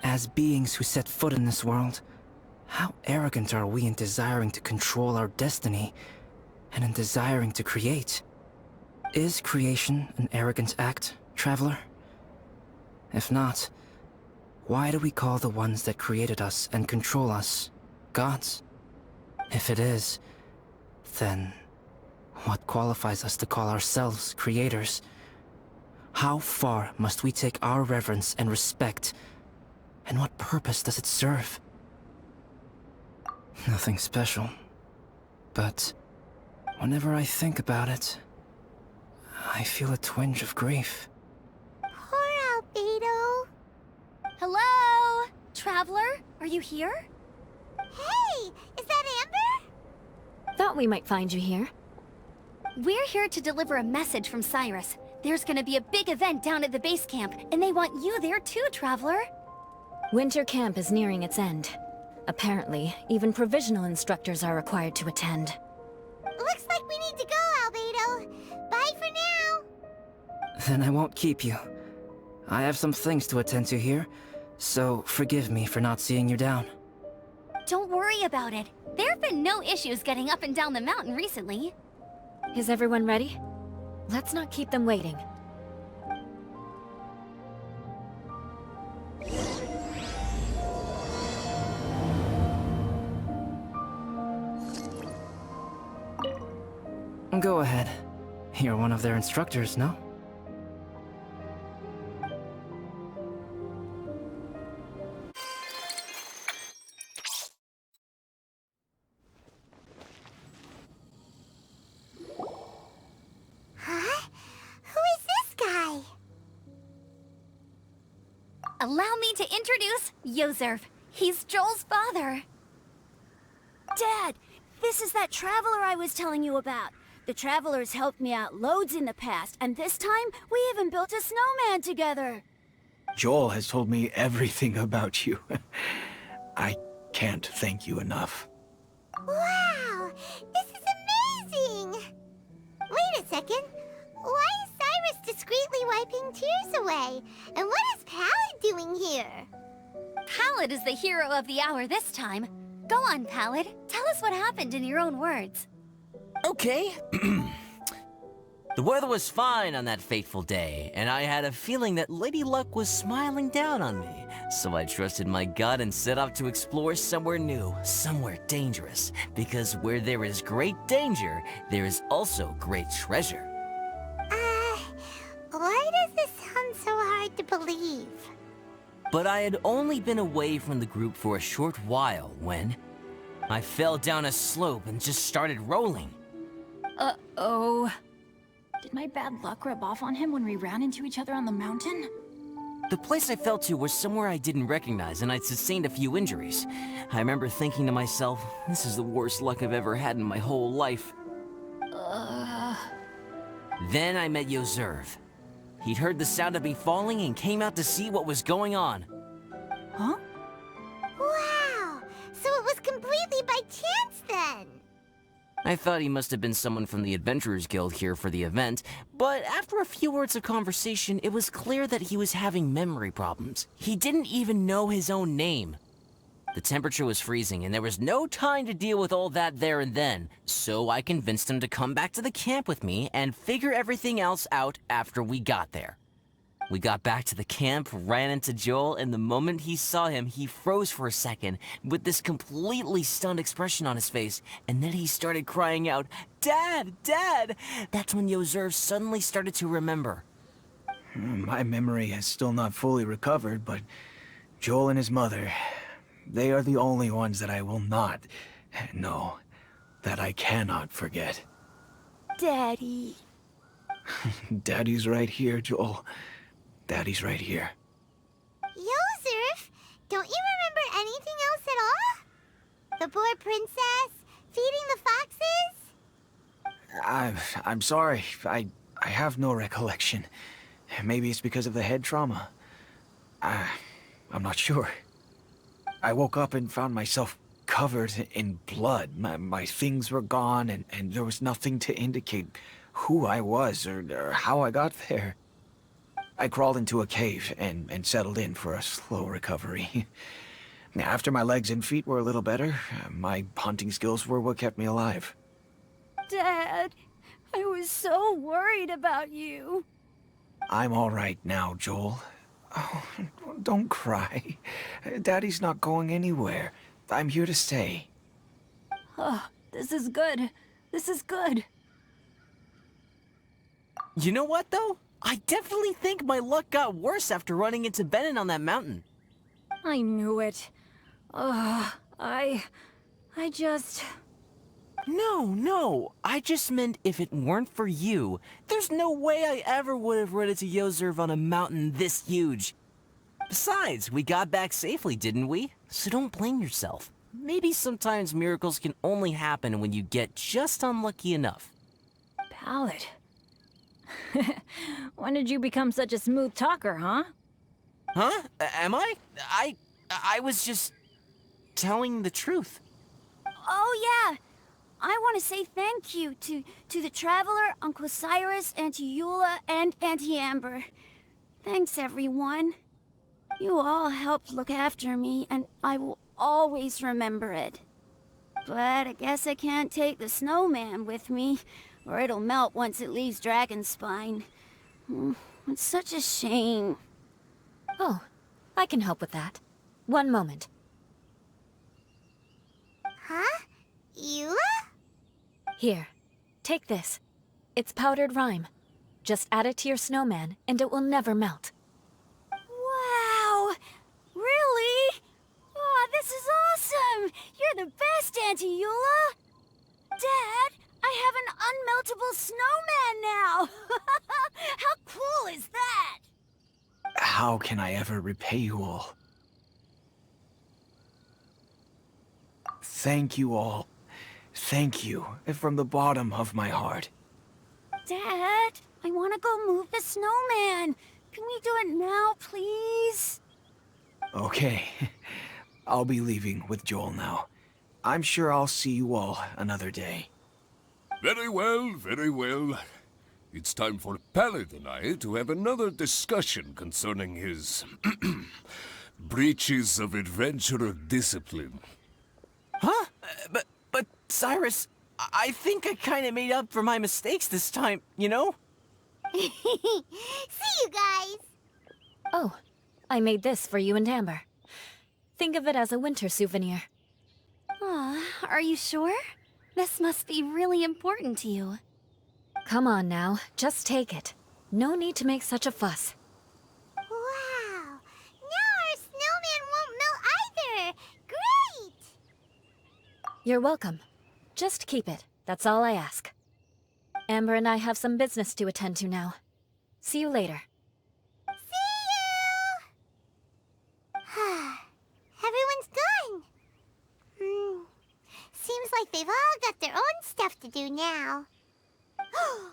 As beings who set foot in this world, how arrogant are we in desiring to control our destiny, and in desiring to create? Is creation an arrogant act, traveler? If not, why do we call the ones that created us and control us gods? If it is, then what qualifies us to call ourselves creators? How far must we take our reverence and respect, and what purpose does it serve? Nothing special, but whenever I think about it, I feel a twinge of grief. Poor Albedo. Hello? Traveler, are you here? Hey, is that Amber? Thought we might find you here. We're here to deliver a message from Cyrus. There's gonna be a big event down at the base camp, and they want you there too, Traveler. Winter camp is nearing its end. Apparently, even provisional instructors are required to attend. Looks like we need to go, Albedo. Bye for now. Then I won't keep you. I have some things to attend to here, so forgive me for not seeing you down. Don't worry about it. There have been no issues getting up and down the mountain recently. Is everyone ready? Let's not keep them waiting. Go ahead. You're one of their instructors, no? Huh? Who is this guy? Allow me to introduce Yozerv. He's Joel's father. Dad, this is that traveler I was telling you about. The traveler's helped me out loads in the past, and this time we even built a snowman together. Joel has told me everything about you. I can't thank you enough. Wow, this is amazing! Wait a second. Why is Cyrus discreetly wiping tears away? And what is Pallid doing here? Pallid is the hero of the hour this time. Go on, Pallid. Tell us what happened in your own words. Okay. The weather was fine on that fateful day, and I had a feeling that Lady Luck was smiling down on me. So I trusted my gut and set off to explore somewhere new, somewhere dangerous. Because where there is great danger, there is also great treasure. Why does this sound so hard to believe? But I had only been away from the group for a short while when I fell down a slope and just started rolling. Uh-oh. Did my bad luck rub off on him when we ran into each other on the mountain? The place I fell to was somewhere I didn't recognize, and I'd sustained a few injuries. I remember thinking to myself, this is the worst luck I've ever had in my whole life. Then I met Yozerv. He'd heard the sound of me falling and came out to see what was going on. Huh? Wow, so it was completely by chance then. I thought he must have been someone from the Adventurers Guild here for the event, but after a few words of conversation, it was clear that he was having memory problems. He didn't even know his own name. The temperature was freezing, and there was no time to deal with all that there and then, so I convinced him to come back to the camp with me and figure everything else out after we got there. We got back to the camp, ran into Joel, and the moment he saw him, he froze for a second with this completely stunned expression on his face, and then he started crying out, "Dad! Dad!" That's when Yozerv suddenly started to remember. My memory has still not fully recovered, but Joel and his mother, they are the only ones that I will not, no, that I cannot forget. Daddy. Daddy's right here, Joel. Daddy's right here. Yozerf, don't you remember anything else at all? The poor princess, feeding the foxes? I'm sorry. I have no recollection. Maybe it's because of the head trauma. I'm not sure. I woke up and found myself covered in blood. My things were gone, and there was nothing to indicate who I was or how I got there. I crawled into a cave and settled in for a slow recovery. After my legs and feet were a little better, my hunting skills were what kept me alive. Dad, I was so worried about you. I'm all right now, Joel. Oh, don't cry. Daddy's not going anywhere. I'm here to stay. Oh, this is good. This is good. You know what, though? I definitely think my luck got worse after running into Benin on that mountain. I knew it. I just... No. I just meant if it weren't for you, there's no way I ever would have run into Yozerv on a mountain this huge. Besides, we got back safely, didn't we? So don't blame yourself. Maybe sometimes miracles can only happen when you get just unlucky enough. Pallid. When did you become such a smooth talker, huh? Huh? Am I? I was just telling the truth. Oh, yeah. I want to say thank you to the Traveler, Uncle Cyrus, Auntie Eula, and Auntie Amber. Thanks, everyone. You all helped look after me, and I will always remember it. But I guess I can't take the snowman with me, or it'll melt once it leaves Dragonspine. It's such a shame. Oh, I can help with that. One moment. Huh? Eula? Here, take this. It's powdered rime. Just add it to your snowman, and it will never melt. Wow! Really? Oh, this is awesome! You're the best, Auntie Eula! Dad, I have an unmeltable snowman now! How cool is that? How can I ever repay you all? Thank you all. Thank you from the bottom of my heart. Dad, I want to go move the snowman. Can we do it now, please? Okay. I'll be leaving with Joel now. I'm sure I'll see you all another day. Very well, very well. It's time for Pallet and I to have another discussion concerning his breaches of adventurer discipline. Huh? But Cyrus, I think I kind of made up for my mistakes this time, you know? See you guys! Oh, I made this for you and Amber. Think of it as a winter souvenir. Aw, are you sure? This must be really important to you. Come on now, just take it. No need to make such a fuss. Wow! Now our snowman won't melt either! Great! You're welcome. Just keep it. That's all I ask. Amber and I have some business to attend to now. See you later. See you! Everyone's gone. Seems like they've all got their own stuff to do now. Oh!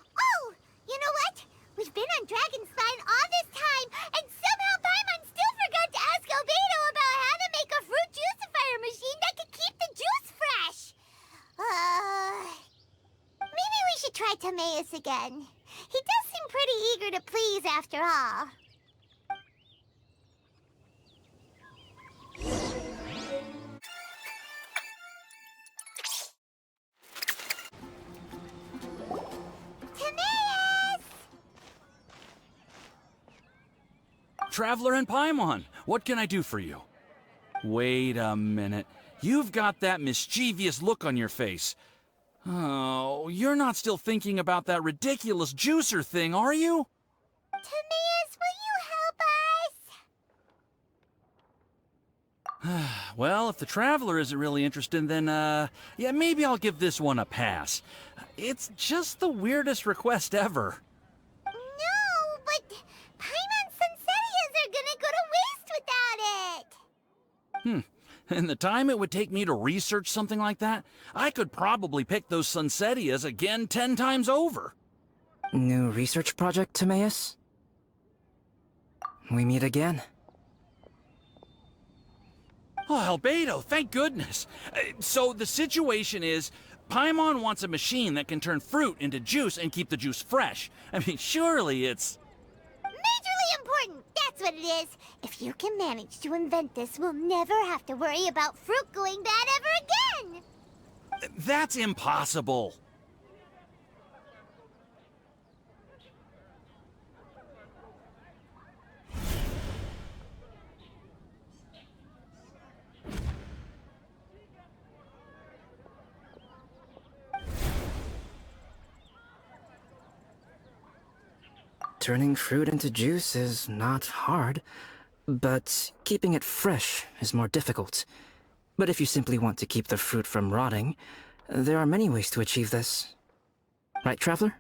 You know what? We've been on Dragonspine all this time, and somehow Paimon still forgot to ask Albedo about how to make a fruit juicifier machine that can keep the juice fresh. Maybe we should try Timaeus again. He does seem pretty eager to please after all. Timaeus! Traveler and Paimon, what can I do for you? Wait a minute. You've got that mischievous look on your face. Oh, you're not still thinking about that ridiculous juicer thing, are you? Timaeus, will you help us? Well, if the Traveler isn't really interested, then, yeah, maybe I'll give this one a pass. It's just the weirdest request ever. No, but Paimon's Sunsetias are gonna go to waste without it! And the time it would take me to research something like that, I could probably pick those Sunsetias again 10 times over. New research project, Timaeus? We meet again. Oh, Albedo, thank goodness. So the situation is, Paimon wants a machine that can turn fruit into juice and keep the juice fresh. I mean, surely it's... Majorly important, that's what it is. If you can manage to invent this, we'll never have to worry about fruit going bad ever again! That's impossible. Turning fruit into juice is not hard, but keeping it fresh is more difficult. But if you simply want to keep the fruit from rotting, there are many ways to achieve this. Right, Traveler?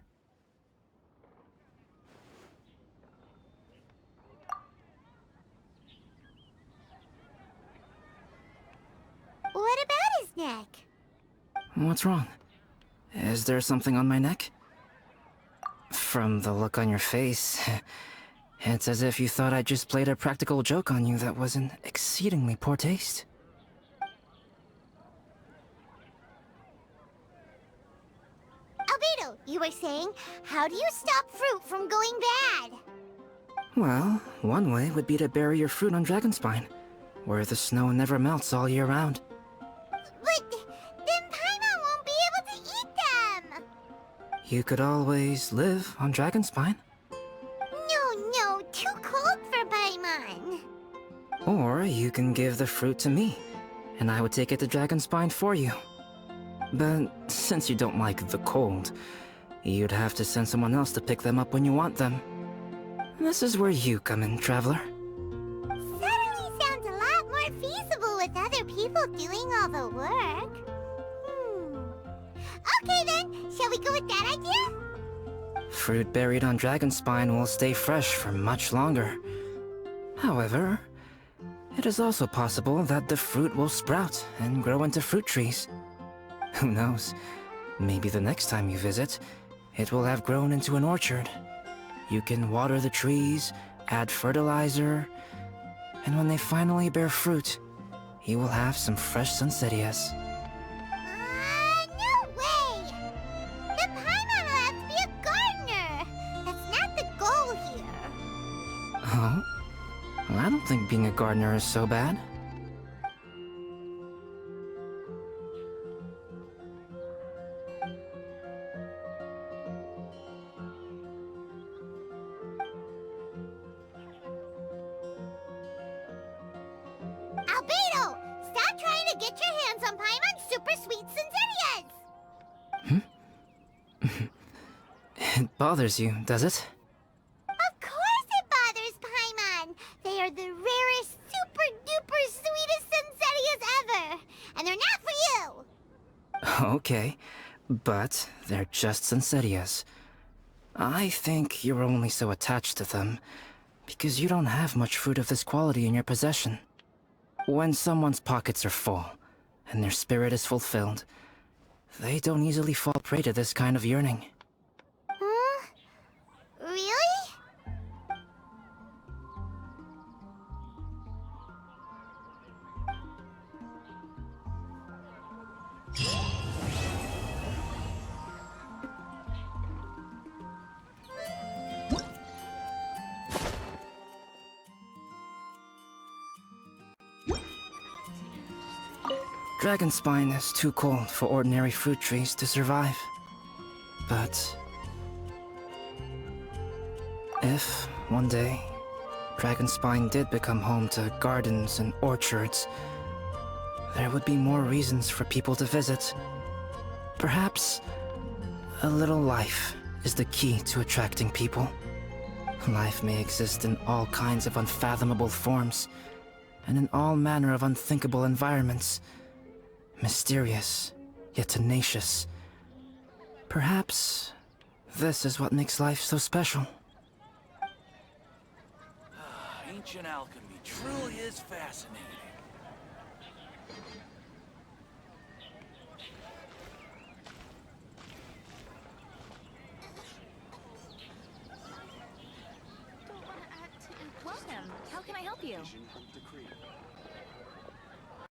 What about his neck? What's wrong? Is there something on my neck? From the look on your face, it's as if you thought I just played a practical joke on you that was in exceedingly poor taste. Albedo, you were saying, how do you stop fruit from going bad? Well, one way would be to bury your fruit on Dragonspine, where the snow never melts all year round. But then Paimon won't be able to eat them! You could always live on Dragonspine. No, too cold for Paimon. Or you can give the fruit to me, and I would take it to Dragonspine for you. But since you don't like the cold, You'd have to send someone else to pick them up when you want them. This is where you come in, traveler. Suddenly sounds a lot more feasible with other people doing all the work. Okay then, shall we go with that idea? Fruit buried on Dragonspine will stay fresh for much longer. However, it is also possible that the fruit will sprout and grow into fruit trees. Who knows? Maybe the next time you visit, it will have grown into an orchard. You can water the trees, add fertilizer, and when they finally bear fruit, you will have some fresh Sunsettias. No way! The Paimon will have to be a gardener! That's not the goal here. Oh? I don't think being a gardener is so bad. Albedo! Stop trying to get your hands on Paimon's super sweet Sunsettias! It bothers you, does it? Of course it bothers Paimon! They are the rarest, super duper sweetest Sunsettias ever! And they're not for you! Okay, but they're just Sunsettias. I think you're only so attached to them because you don't have much fruit of this quality in your possession. When someone's pockets are full and their spirit is fulfilled, they don't easily fall prey to this kind of yearning. Really? Dragonspine is too cold for ordinary fruit trees to survive. But if, one day, Dragonspine did become home to gardens and orchards, there would be more reasons for people to visit. Perhaps a little life is the key to attracting people. Life may exist in all kinds of unfathomable forms, and in all manner of unthinkable environments. Mysterious, yet tenacious. Perhaps this is what makes life so special. Ancient alchemy truly is fascinating. Welcome. How can I help you?